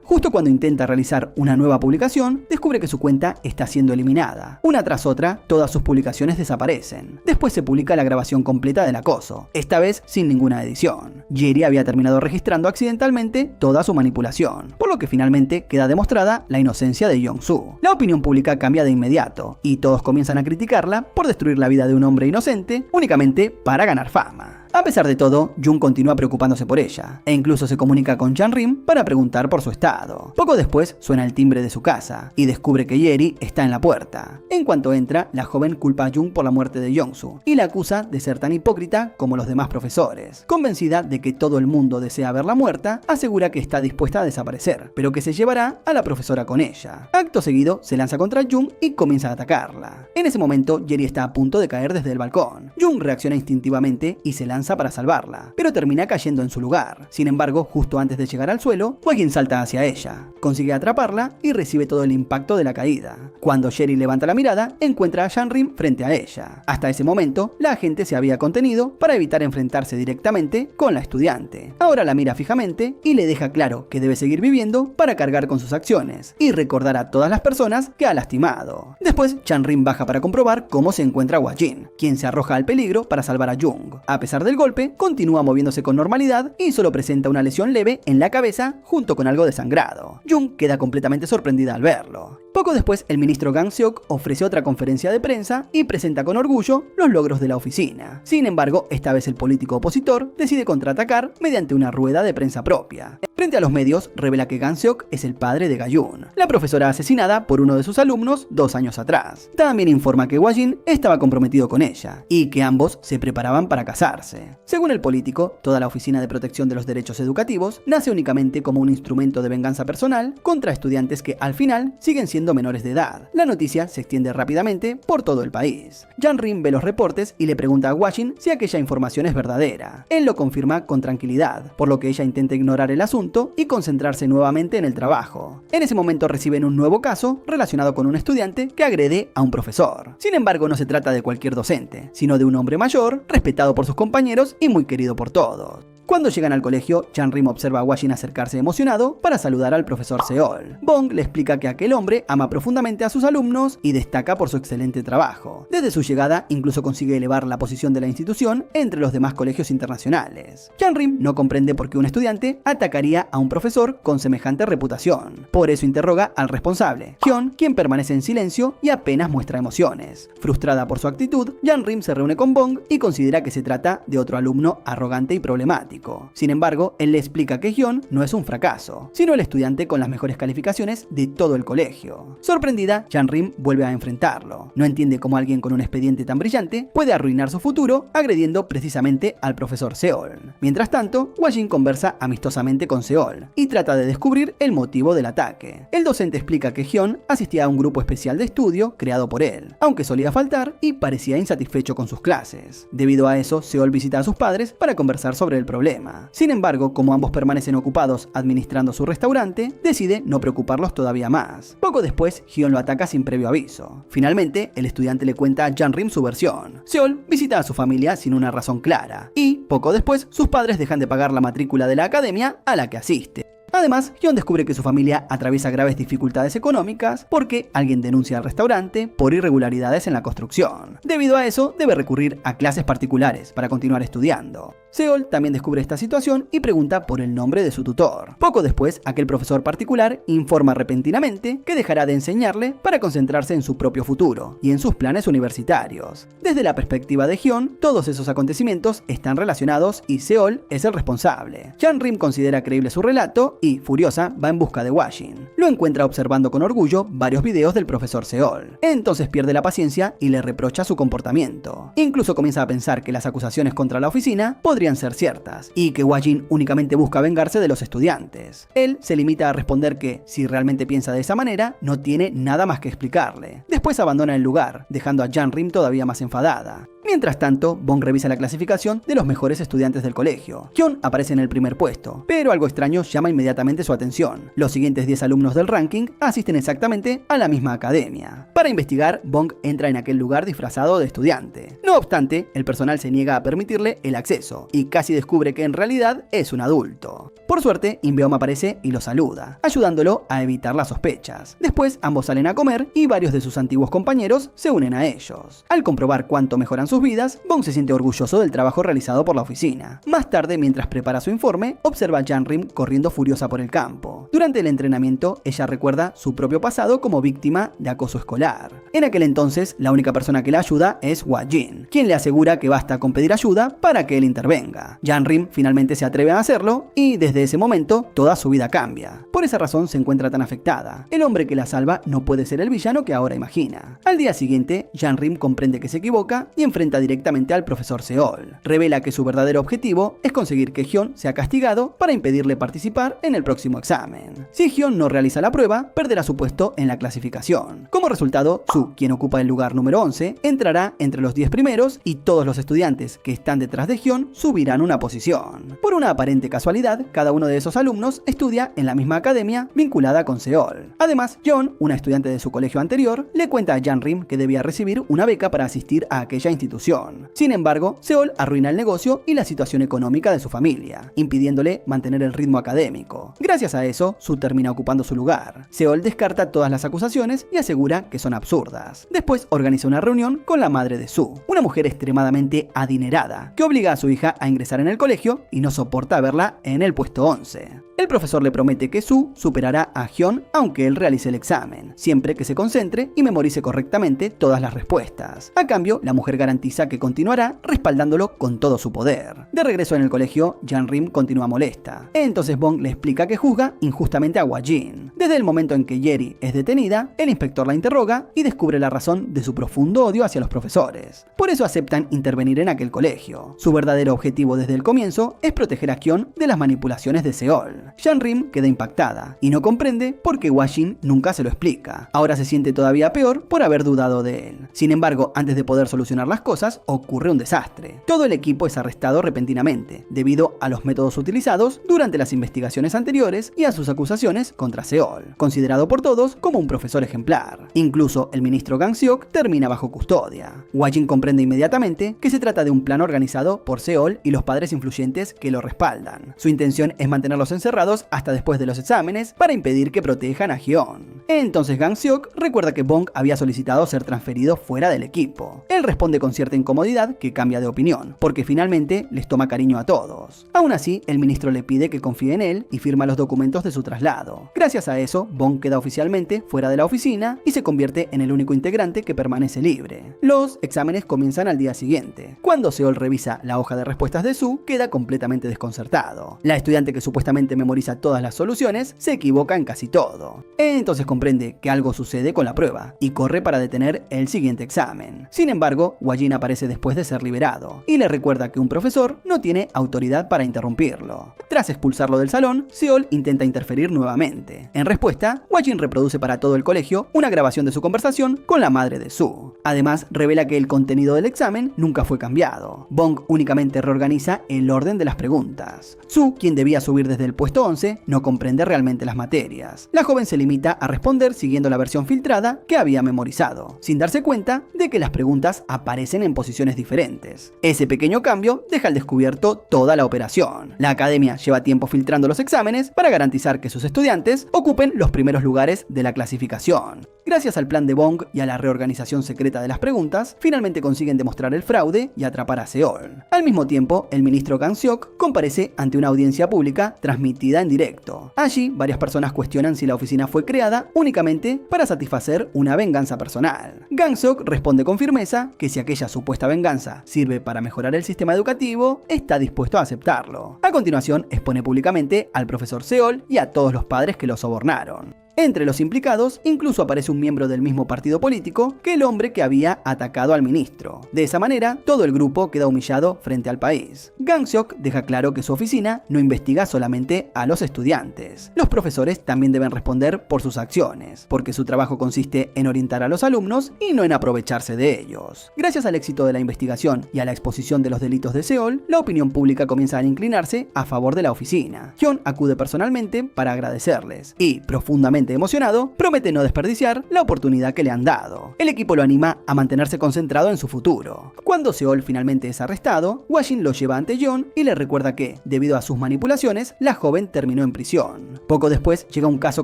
Justo cuando intenta realizar una nueva publicación, descubre que su cuenta está siendo eliminada. Una tras otra, todas sus publicaciones desaparecen. Después se publica la grabación completa del acoso, esta vez sin ninguna edición. Jerry había terminado registrando accidentalmente toda su manipulación, por lo que finalmente queda demostrada la inocencia de Jong-soo. La opinión pública cambia de inmediato, y todos comienzan a criticarla por destruir la vida de un hombre inocente únicamente para ganar fama. A pesar de todo, Jung continúa preocupándose por ella, e incluso se comunica con Janrim para preguntar por su estado. Poco después suena el timbre de su casa, y descubre que Jerry está en la puerta. En cuanto entra, la joven culpa a Jung por la muerte de Jong-soo, y la acusa de ser tan hipócrita como los demás profesores. Convencida de que todo el mundo desea verla muerta, asegura que está dispuesta a desaparecer, pero que se llevará a la profesora con ella. Acto seguido, se lanza contra Jung y comienza a atacarla. En ese momento, Jerry está a punto de caer desde el balcón. Jung reacciona instintivamente y se lanza lanza para salvarla, pero termina cayendo en su lugar. Sin embargo, justo antes de llegar al suelo, Hwagin salta hacia ella, consigue atraparla y recibe todo el impacto de la caída. Cuando Sherry levanta la mirada, encuentra a Janrim frente a ella. Hasta ese momento, la agente se había contenido para evitar enfrentarse directamente con la estudiante. Ahora la mira fijamente y le deja claro que debe seguir viviendo para cargar con sus acciones y recordar a todas las personas que ha lastimado. Después, Janrim baja para comprobar cómo se encuentra Hwagin, quien se arroja al peligro para salvar a Jung. A pesar del golpe, continúa moviéndose con normalidad y solo presenta una lesión leve en la cabeza junto con algo de sangrado. Jung queda completamente sorprendida al verlo. Poco después, el ministro Gang Seok ofrece otra conferencia de prensa y presenta con orgullo los logros de la oficina. Sin embargo, esta vez el político opositor decide contraatacar mediante una rueda de prensa propia. Frente a los medios, revela que Gang Seok es el padre de Gayun, la profesora asesinada por uno de sus alumnos 2 años atrás. También informa que Hwagin estaba comprometido con ella y que ambos se preparaban para casarse. Según el político, toda la Oficina de Protección de los Derechos Educativos nace únicamente como un instrumento de venganza personal contra estudiantes que al final siguen siendo menores de edad. La noticia se extiende rápidamente por todo el país. Janrim ve los reportes y le pregunta a Hwagin si aquella información es verdadera. Él lo confirma con tranquilidad, por lo que ella intenta ignorar el asunto y concentrarse nuevamente en el trabajo. En ese momento reciben un nuevo caso relacionado con un estudiante que agrede a un profesor. Sin embargo, no se trata de cualquier docente, sino de un hombre mayor, respetado por sus compañeros y muy querido por todos. Cuando llegan al colegio, Janrim observa a Hwagin acercarse emocionado para saludar al profesor Seol. Bong le explica que aquel hombre ama profundamente a sus alumnos y destaca por su excelente trabajo. Desde su llegada, incluso consigue elevar la posición de la institución entre los demás colegios internacionales. Janrim no comprende por qué un estudiante atacaría a un profesor con semejante reputación. Por eso interroga al responsable, Hyun, quien permanece en silencio y apenas muestra emociones. Frustrada por su actitud, Janrim se reúne con Bong y considera que se trata de otro alumno arrogante y problemático. Sin embargo, él le explica que Hyun no es un fracaso, sino el estudiante con las mejores calificaciones de todo el colegio. Sorprendida, Janrim vuelve a enfrentarlo. No entiende cómo alguien con un expediente tan brillante puede arruinar su futuro agrediendo precisamente al profesor Seol. Mientras tanto, Hwagin conversa amistosamente con Seol y trata de descubrir el motivo del ataque. El docente explica que Hyun asistía a un grupo especial de estudio creado por él, aunque solía faltar y parecía insatisfecho con sus clases. Debido a eso, Seol visita a sus padres para conversar sobre el problema. Sin embargo, como ambos permanecen ocupados administrando su restaurante, decide no preocuparlos todavía más. Poco después, Hyun lo ataca sin previo aviso. Finalmente, el estudiante le cuenta a Janrim su versión. Seol visita a su familia sin una razón clara, y poco después, sus padres dejan de pagar la matrícula de la academia a la que asiste. Además, Hyun descubre que su familia atraviesa graves dificultades económicas porque alguien denuncia al restaurante por irregularidades en la construcción. Debido a eso, debe recurrir a clases particulares para continuar estudiando. Seol también descubre esta situación y pregunta por el nombre de su tutor. Poco después, aquel profesor particular informa repentinamente que dejará de enseñarle para concentrarse en su propio futuro y en sus planes universitarios. Desde la perspectiva de Hyun, todos esos acontecimientos están relacionados y Seol es el responsable. Janrim considera creíble su relato y, furiosa, va en busca de Hwagin. Lo encuentra observando con orgullo varios videos del profesor Seol. Entonces pierde la paciencia y le reprocha su comportamiento. Incluso comienza a pensar que las acusaciones contra la oficina podrían ser ciertas y que Hwagin únicamente busca vengarse de los estudiantes. Él se limita a responder que, si realmente piensa de esa manera, no tiene nada más que explicarle. Después abandona el lugar, dejando a Janrim todavía más enfadada. Mientras tanto, Bong revisa la clasificación de los mejores estudiantes del colegio. Hyun aparece en el primer puesto, pero algo extraño llama inmediatamente su atención. Los siguientes 10 alumnos del ranking asisten exactamente a la misma academia. Para investigar, Bong entra en aquel lugar disfrazado de estudiante. No obstante, el personal se niega a permitirle el acceso y casi descubre que en realidad es un adulto. Por suerte, Inbeom aparece y lo saluda, ayudándolo a evitar las sospechas. Después, ambos salen a comer y varios de sus antiguos compañeros se unen a ellos. Al comprobar cuánto mejoran sus vidas, Bong se siente orgulloso del trabajo realizado por la oficina. Más tarde, mientras prepara su informe, observa a Janrim corriendo furiosa por el campo. Durante el entrenamiento, ella recuerda su propio pasado como víctima de acoso escolar. En aquel entonces, la única persona que la ayuda es Hwagin, quien le asegura que basta con pedir ayuda para que él intervenga. Janrim finalmente se atreve a hacerlo y desde ese momento toda su vida cambia. Por esa razón se encuentra tan afectada. El hombre que la salva no puede ser el villano que ahora imagina. Al día siguiente, Janrim comprende que se equivoca y enfrenta directamente al profesor Seol. Revela que su verdadero objetivo es conseguir que Hyun sea castigado para impedirle participar en el próximo examen. Si Hyun no realiza la prueba, perderá su puesto en la clasificación. Como resultado, resultado, Su, quien ocupa el lugar número 11, entrará entre los 10 primeros y todos los estudiantes que están detrás de Hyun subirán una posición. Por una aparente casualidad, cada uno de esos alumnos estudia en la misma academia vinculada con Seol. Además, Yeon, una estudiante de su colegio anterior, le cuenta a Janrim que debía recibir una beca para asistir a aquella institución. Sin embargo, Seol arruina el negocio y la situación económica de su familia, impidiéndole mantener el ritmo académico. Gracias a eso, Su termina ocupando su lugar. Seol descarta todas las acusaciones y asegura que son absurdas. Después organiza una reunión con la madre de Su, una mujer extremadamente adinerada, que obliga a su hija a ingresar en el colegio y no soporta verla en el puesto 11. El profesor le promete que Su superará a Hyun aunque él realice el examen, siempre que se concentre y memorice correctamente todas las respuestas. A cambio, la mujer garantiza que continuará respaldándolo con todo su poder. De regreso en el colegio, Janrim continúa molesta. Entonces Bong le explica que juzga injustamente a Hwa-jin. Desde el momento en que Yeri es detenida, el inspector la interroga y descubre la razón de su profundo odio hacia los profesores. Por eso aceptan intervenir en aquel colegio. Su verdadero objetivo desde el comienzo es proteger a Hyun de las manipulaciones de Seol. Janrim queda impactada y no comprende por qué Hwa-jin nunca se lo explica. Ahora se siente todavía peor por haber dudado de él. Sin embargo, antes de poder solucionar las cosas, ocurre un desastre. Todo el equipo es arrestado repentinamente, debido a los métodos utilizados durante las investigaciones anteriores y a sus acusaciones contra Seol, considerado por todos como un profesor ejemplar. Incluso el ministro Gang-seok termina bajo custodia. Hwa-jin comprende inmediatamente que se trata de un plan organizado por Seol y los padres influyentes que lo respaldan. Su intención es mantenerlos encerrados hasta después de los exámenes para impedir que protejan a Hyun. Entonces Gang-seok recuerda que Bong había solicitado ser transferido fuera del equipo. Él responde con cierta incomodidad que cambia de opinión, porque finalmente les toma cariño a todos. Aún así, el ministro le pide que confíe en él y firma los documentos de su traslado. Gracias a eso, Bong queda oficialmente fuera de la oficina y se convierte en el único integrante que permanece libre. Los exámenes comienzan al día siguiente. Cuando Seol revisa la hoja de respuestas de Su, queda completamente desconcertado. La estudiante que supuestamente memoriza todas las soluciones se equivoca en casi todo. Entonces comprende que algo sucede con la prueba y corre para detener el siguiente examen. Sin embargo, Hwa-jin aparece después de ser liberado y le recuerda que un profesor no tiene autoridad para interrumpirlo. Tras expulsarlo del salón, Seol intenta interferir nuevamente. En respuesta, Hwa-jin reproduce para todo el colegio una grabación de su conversación con la madre de Su. Además, revela que el contenido del examen nunca fue cambiado. Bong únicamente reorganiza el orden de las preguntas. Su, quien debía subir desde el puesto 11, no comprende realmente las materias. La joven se limita a responder siguiendo la versión filtrada que había memorizado, sin darse cuenta de que las preguntas aparecen en posiciones diferentes. Ese pequeño cambio deja al descubierto toda la operación. La academia lleva tiempo filtrando los exámenes para garantizar que sus estudiantes ocupen los primeros lugares de la clasificación. Gracias al plan de Bong y a la reorganización secreta de las preguntas, finalmente consiguen demostrar el fraude y atrapar a Seol. Al mismo tiempo, el ministro Gang-seok comparece ante una audiencia pública transmitida en directo. Allí, varias personas cuestionan si la oficina fue creada únicamente para satisfacer una venganza personal. Gang-seok responde con firmeza que si aquella supuesta venganza sirve para mejorar el sistema educativo, está dispuesto a aceptarlo. A continuación, expone públicamente al profesor Seol y a todos los padres que lo sobornaron. Entre los implicados, incluso aparece un miembro del mismo partido político que el hombre que había atacado al ministro. De esa manera, todo el grupo queda humillado frente al país. Gang-seok deja claro que su oficina no investiga solamente a los estudiantes. Los profesores también deben responder por sus acciones, porque su trabajo consiste en orientar a los alumnos y no en aprovecharse de ellos. Gracias al éxito de la investigación y a la exposición de los delitos de Seol, la opinión pública comienza a inclinarse a favor de la oficina. Hyun acude personalmente para agradecerles y, profundamente emocionado, promete no desperdiciar la oportunidad que le han dado. El equipo lo anima a mantenerse concentrado en su futuro. Cuando Seol finalmente es arrestado, Hwa-jin lo lleva ante Yeon y le recuerda que, debido a sus manipulaciones, la joven terminó en prisión. Poco después llega un caso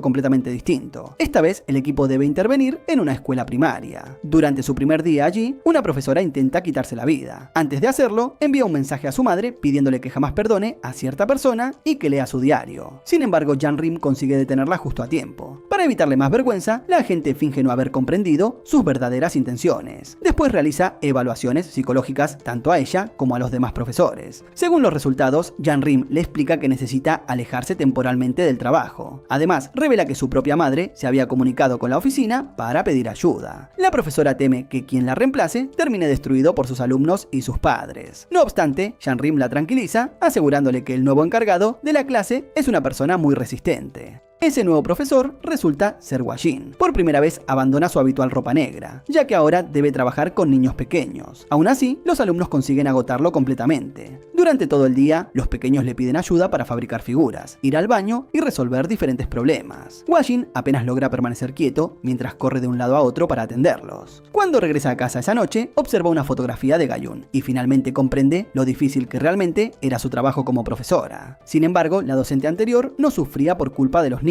completamente distinto. Esta vez el equipo debe intervenir en una escuela primaria. Durante su primer día allí, una profesora intenta quitarse la vida. Antes de hacerlo, envía un mensaje a su madre pidiéndole que jamás perdone a cierta persona y que lea su diario. Sin embargo, Janrim consigue detenerla justo a tiempo. Para evitarle más vergüenza, la agente finge no haber comprendido sus verdaderas intenciones. Después realiza evaluaciones psicológicas tanto a ella como a los demás profesores. Según los resultados, Janrim le explica que necesita alejarse temporalmente del trabajo. Además, revela que su propia madre se había comunicado con la oficina para pedir ayuda. La profesora teme que quien la reemplace termine destruido por sus alumnos y sus padres. No obstante, Janrim la tranquiliza, asegurándole que el nuevo encargado de la clase es una persona muy resistente. Ese nuevo profesor resulta ser Hua-Jin. Por primera vez abandona su habitual ropa negra, ya que ahora debe trabajar con niños pequeños. Aún así, los alumnos consiguen agotarlo completamente. Durante todo el día, los pequeños le piden ayuda para fabricar figuras, ir al baño y resolver diferentes problemas. Hua-Jin apenas logra permanecer quieto mientras corre de un lado a otro para atenderlos. Cuando regresa a casa esa noche, observa una fotografía de Gayun y finalmente comprende lo difícil que realmente era su trabajo como profesora. Sin embargo, la docente anterior no sufría por culpa de los niños.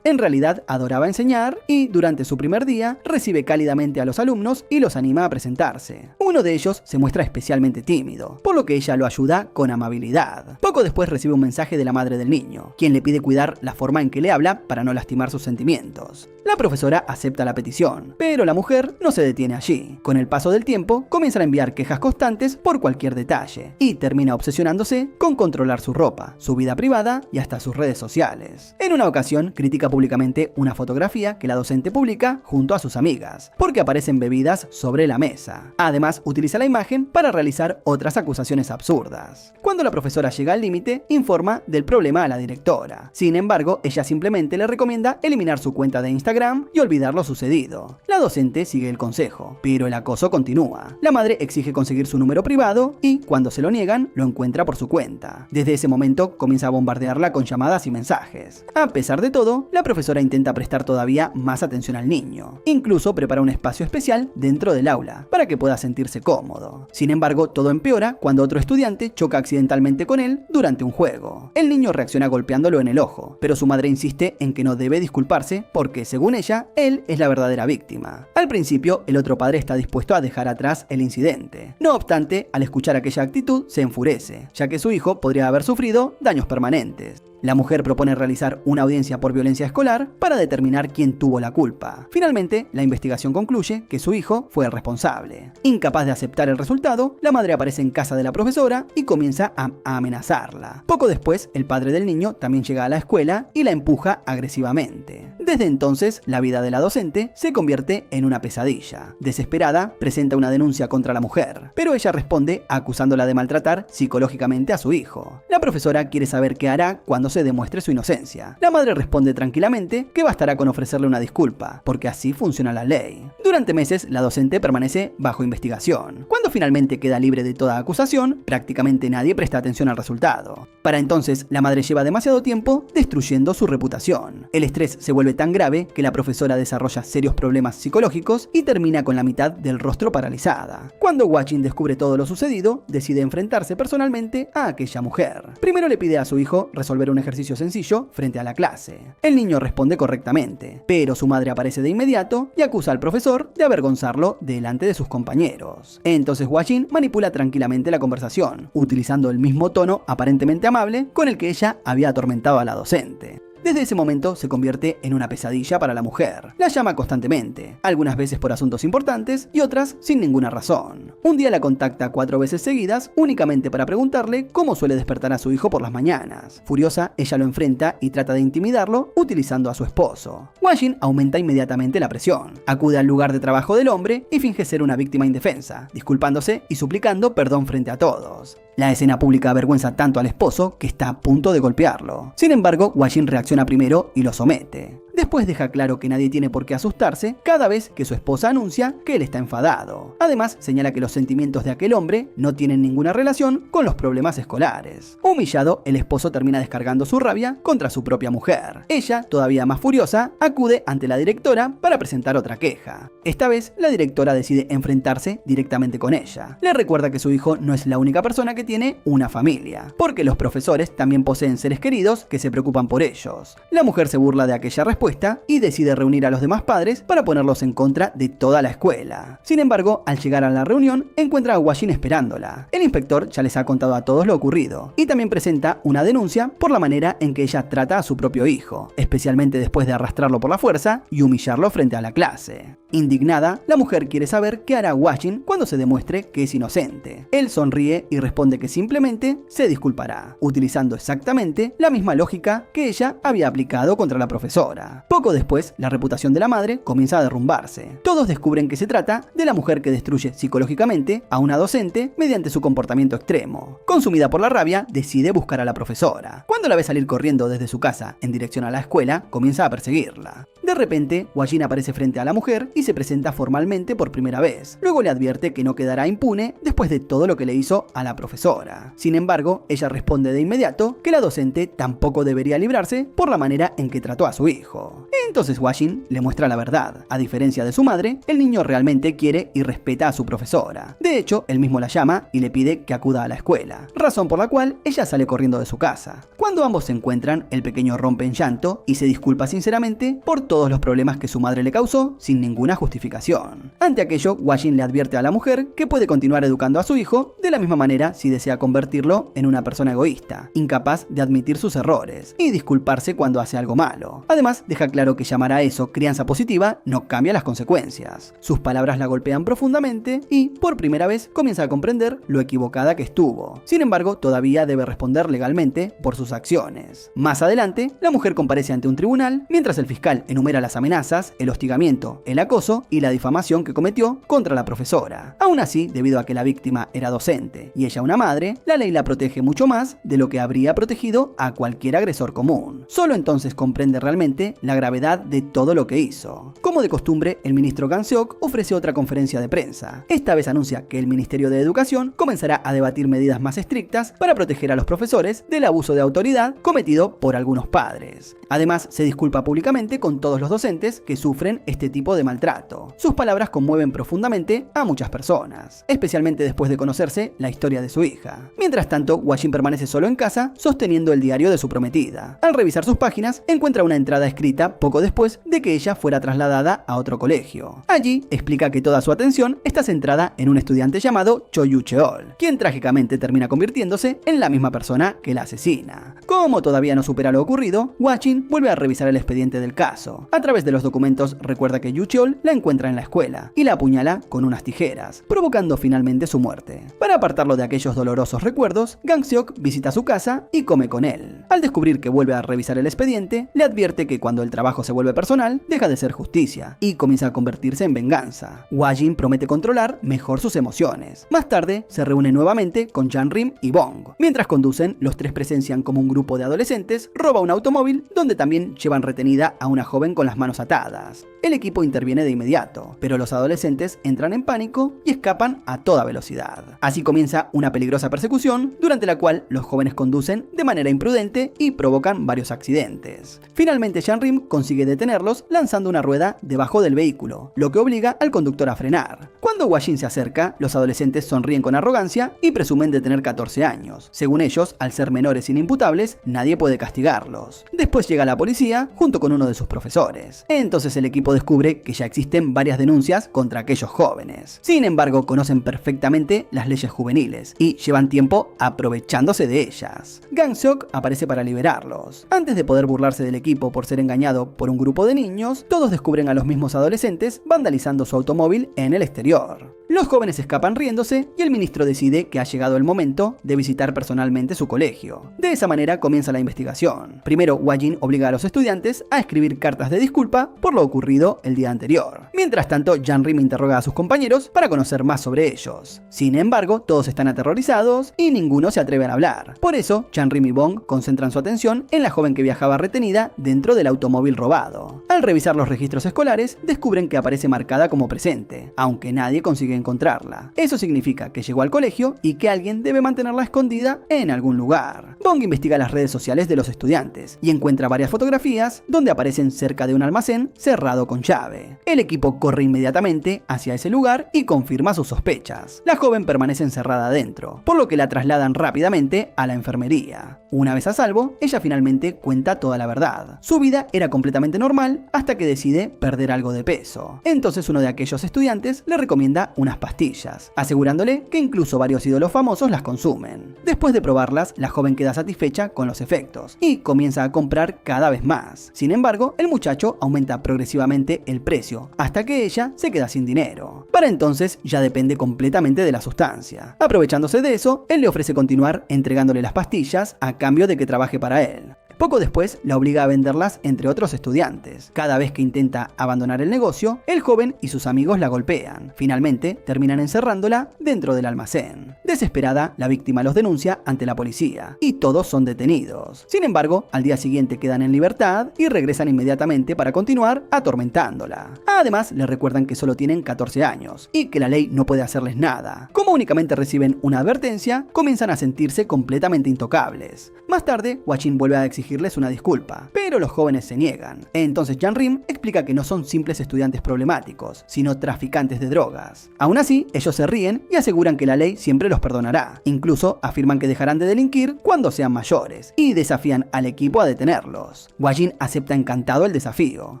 En realidad, adoraba enseñar y, durante su primer día, recibe cálidamente a los alumnos y los anima a presentarse. Uno de ellos se muestra especialmente tímido, por lo que ella lo ayuda con amabilidad. Poco después recibe un mensaje de la madre del niño, quien le pide cuidar la forma en que le habla para no lastimar sus sentimientos. La profesora acepta la petición, pero la mujer no se detiene allí. Con el paso del tiempo, comienza a enviar quejas constantes por cualquier detalle y termina obsesionándose con controlar su ropa, su vida privada y hasta sus redes sociales. En una ocasión, critica públicamente una fotografía que la docente publica junto a sus amigas, porque aparecen bebidas sobre la mesa. Además, utiliza la imagen para realizar otras acusaciones absurdas. Cuando la profesora llega al límite, informa del problema a la directora. Sin embargo, ella simplemente le recomienda eliminar su cuenta de Instagram y olvidar lo sucedido. La docente sigue el consejo, pero el acoso continúa. La madre exige conseguir su número privado y, cuando se lo niegan, lo encuentra por su cuenta. Desde ese momento, comienza a bombardearla con llamadas y mensajes. A pesar de todo, la profesora intenta prestar todavía más atención al niño. Incluso prepara un espacio especial dentro del aula, para que pueda sentirse cómodo. Sin embargo, todo empeora cuando otro estudiante choca accidentalmente con él durante un juego. El niño reacciona golpeándolo en el ojo, pero su madre insiste en que no debe disculparse porque, según ella, él es la verdadera víctima. Al principio, el otro padre está dispuesto a dejar atrás el incidente. No obstante, al escuchar aquella actitud, se enfurece, ya que su hijo podría haber sufrido daños permanentes. La mujer propone realizar una audiencia por violencia escolar para determinar quién tuvo la culpa. Finalmente, la investigación concluye que su hijo fue el responsable. Incapaz de aceptar el resultado, la madre aparece en casa de la profesora y comienza a amenazarla. Poco después, el padre del niño también llega a la escuela y la empuja agresivamente. Desde entonces, la vida de la docente se convierte en una pesadilla. Desesperada, presenta una denuncia contra la mujer, pero ella responde acusándola de maltratar psicológicamente a su hijo. La profesora quiere saber qué hará cuando se demuestre su inocencia. La madre responde tranquilamente que bastará con ofrecerle una disculpa, porque así funciona la ley. Durante meses, la docente permanece bajo investigación. Cuando finalmente queda libre de toda acusación, prácticamente nadie presta atención al resultado. Para entonces, la madre lleva demasiado tiempo destruyendo su reputación. El estrés se vuelve tan grave que la profesora desarrolla serios problemas psicológicos y termina con la mitad del rostro paralizada. Cuando Hua-Jin descubre todo lo sucedido, decide enfrentarse personalmente a aquella mujer. Primero le pide a su hijo resolver un ejercicio sencillo frente a la clase. El niño responde correctamente, pero su madre aparece de inmediato y acusa al profesor de avergonzarlo delante de sus compañeros. Entonces Hua-Jin manipula tranquilamente la conversación, utilizando el mismo tono aparentemente amable con el que ella había atormentado a la docente. Desde ese momento se convierte en una pesadilla para la mujer. La llama constantemente, algunas veces por asuntos importantes y otras sin ninguna razón. Un día la contacta 4 veces seguidas únicamente para preguntarle cómo suele despertar a su hijo por las mañanas. Furiosa, ella lo enfrenta y trata de intimidarlo utilizando a su esposo. Hua-Jin aumenta inmediatamente la presión. Acude al lugar de trabajo del hombre y finge ser una víctima indefensa, disculpándose y suplicando perdón frente a todos. La escena pública avergüenza tanto al esposo que está a punto de golpearlo. Sin embargo, Hua-Jin reacciona primero y lo somete. Después deja claro que nadie tiene por qué asustarse cada vez que su esposa anuncia que él está enfadado. Además, señala que los sentimientos de aquel hombre no tienen ninguna relación con los problemas escolares. Humillado, el esposo termina descargando su rabia contra su propia mujer. Ella, todavía más furiosa, acude ante la directora para presentar otra queja. Esta vez, la directora decide enfrentarse directamente con ella. Le recuerda que su hijo no es la única persona que tiene una familia, porque los profesores también poseen seres queridos que se preocupan por ellos. La mujer se burla de aquella respuesta y decide reunir a los demás padres para ponerlos en contra de toda la escuela. Sin embargo, al llegar a la reunión, encuentra a Hua-Jin esperándola. El inspector ya les ha contado a todos lo ocurrido y también presenta una denuncia por la manera en que ella trata a su propio hijo, especialmente después de arrastrarlo por la fuerza y humillarlo frente a la clase. Indignada, la mujer quiere saber qué hará Hua-Jin cuando se demuestre que es inocente. Él sonríe y responde que simplemente se disculpará, utilizando exactamente la misma lógica que ella había aplicado contra la profesora. ella. Poco después, la reputación de la madre comienza a derrumbarse. Todos descubren que se trata de la mujer que destruye psicológicamente a una docente mediante su comportamiento extremo. Consumida por la rabia, decide buscar a la profesora. Cuando la ve salir corriendo desde su casa en dirección a la escuela, comienza a perseguirla. De repente, Wajin aparece frente a la mujer y se presenta formalmente por primera vez. Luego le advierte que no quedará impune después de todo lo que le hizo a la profesora. Sin embargo, ella responde de inmediato que la docente tampoco debería librarse por la manera en que trató a su hijo. Entonces Wajin le muestra la verdad. A diferencia de su madre, el niño realmente quiere y respeta a su profesora. De hecho, él mismo la llama y le pide que acuda a la escuela, razón por la cual ella sale corriendo de su casa. Cuando ambos se encuentran, el pequeño rompe en llanto y se disculpa sinceramente por todos los problemas que su madre le causó sin ninguna justificación. Ante aquello, Wajin le advierte a la mujer que puede continuar educando a su hijo de la misma manera si desea convertirlo en una persona egoísta, incapaz de admitir sus errores y disculparse cuando hace algo malo. Además, deja claro que llamar a eso crianza positiva no cambia las consecuencias. Sus palabras la golpean profundamente y, por primera vez, comienza a comprender lo equivocada que estuvo. Sin embargo, todavía debe responder legalmente por sus acciones. Más adelante, la mujer comparece ante un tribunal mientras el fiscal enumera las amenazas, el hostigamiento, el acoso y la difamación que cometió contra la profesora. Aún así, debido a que la víctima era docente y ella una madre, la ley la protege mucho más de lo que habría protegido a cualquier agresor común. Solo entonces comprende realmente la gravedad de todo lo que hizo. Como de costumbre, el ministro Kang Seok ofrece otra conferencia de prensa. Esta vez anuncia que el Ministerio de Educación comenzará a debatir medidas más estrictas para proteger a los profesores del abuso de autoridad cometido por algunos padres. Además, se disculpa públicamente con todos los docentes que sufren este tipo de maltrato. Sus palabras conmueven profundamente a muchas personas, especialmente después de conocerse la historia de su hija. Mientras tanto, Wajin permanece solo en casa, sosteniendo el diario de su prometida. Al revisar sus páginas, encuentra una entrada escrita poco después de que ella fuera trasladada a otro colegio. Allí, explica que toda su atención está centrada en un estudiante llamado Cho Yu-cheol, quien trágicamente termina convirtiéndose en la misma persona que la asesina. Como todavía no supera lo ocurrido, Wajin vuelve a revisar el expediente del caso. A través de los documentos recuerda que Yu-cheol la encuentra en la escuela y la apuñala con unas tijeras, provocando finalmente su muerte. Para apartarlo de aquellos dolorosos recuerdos, Kang Seok visita su casa y come con él. Al descubrir que vuelve a revisar el expediente, le advierte que cuando el trabajo se vuelve personal, deja de ser justicia y comienza a convertirse en venganza. Wajin promete controlar mejor sus emociones. Más tarde, se reúne nuevamente con Jan-rim y Bong. Mientras conducen, los tres presencian como un grupo de adolescentes roba un automóvil donde también llevan retenida a una joven con las manos atadas. El equipo interviene de inmediato, pero los adolescentes entran en pánico y escapan a toda velocidad. Así comienza una peligrosa persecución, durante la cual los jóvenes conducen de manera imprudente y provocan varios accidentes. Finalmente, Jan-rim consigue detenerlos lanzando una rueda debajo del vehículo, lo que obliga al conductor a frenar. Cuando Wajin se acerca, los adolescentes sonríen con arrogancia y presumen de tener 14 años. Según ellos, al ser menores inimputables, nadie puede castigarlos. Después llega la policía junto con uno de sus profesores. Entonces el equipo descubre que ya existen varias denuncias contra aquellos jóvenes. Sin embargo, conocen perfectamente las leyes juveniles y llevan tiempo aprovechándose de ellas. Kang Seok aparece para liberarlos. Antes de poder burlarse del equipo por ser engañado por un grupo de niños, todos descubren a los mismos adolescentes vandalizando su automóvil en el exterior. Los jóvenes escapan riéndose y el ministro decide que ha llegado el momento de visitar personalmente su colegio. De esa manera comienza la investigación. Primero, Wajin obliga a los estudiantes a escribir cartas de disculpa por lo ocurrido el día anterior. Mientras tanto, Jan-rim interroga a sus compañeros para conocer más sobre ellos. Sin embargo, todos están aterrorizados y ninguno se atreve a hablar. Por eso, Jan-rim y Bong concentran su atención en la joven que viajaba retenida dentro del automóvil robado. Al revisar los registros escolares, descubren que aparece marcada como presente, aunque nadie consigue encontrarla. Eso significa que llegó al colegio y que alguien debe mantenerla escondida en algún lugar. Bong investiga las redes sociales de los estudiantes y encuentra varias fotografías donde aparecen cerca de un almacén cerrado con llave. El equipo corre inmediatamente hacia ese lugar y confirma sus sospechas. La joven permanece encerrada adentro, por lo que la trasladan rápidamente a la enfermería. Una vez a salvo, ella finalmente cuenta toda la verdad. Su vida era completamente normal hasta que decide perder algo de peso. Entonces uno de aquellos estudiantes le recomienda unas pastillas, asegurándole que incluso varios ídolos famosos las consumen. Después de probarlas, la joven queda satisfecha con los efectos y comienza a comprar cada vez más. Sin embargo, el muchacho aumenta progresivamente el precio hasta que ella se queda sin dinero. Para entonces ya depende completamente de la sustancia. Aprovechándose de eso, él le ofrece continuar entregándole las pastillas a cambio de que trabaje para él. Poco después la obliga a venderlas entre otros estudiantes. Cada vez que intenta abandonar el negocio, el joven y sus amigos la golpean. Finalmente terminan encerrándola dentro del almacén. Desesperada, la víctima los denuncia ante la policía y todos son detenidos. Sin embargo, al día siguiente quedan en libertad y regresan inmediatamente para continuar atormentándola. Además, le recuerdan que solo tienen 14 años y que la ley no puede hacerles nada. Como únicamente reciben una advertencia, comienzan a sentirse completamente intocables. Más tarde, Hwa-jin vuelve a exigirles una disculpa, pero los jóvenes se niegan. Entonces Jang-rim explica que no son simples estudiantes problemáticos, sino traficantes de drogas. Aún así, ellos se ríen y aseguran que la ley siempre los perdonará. Incluso afirman que dejarán de delinquir cuando sean mayores y desafían al equipo a detenerlos. Hwa-jin acepta encantado el desafío.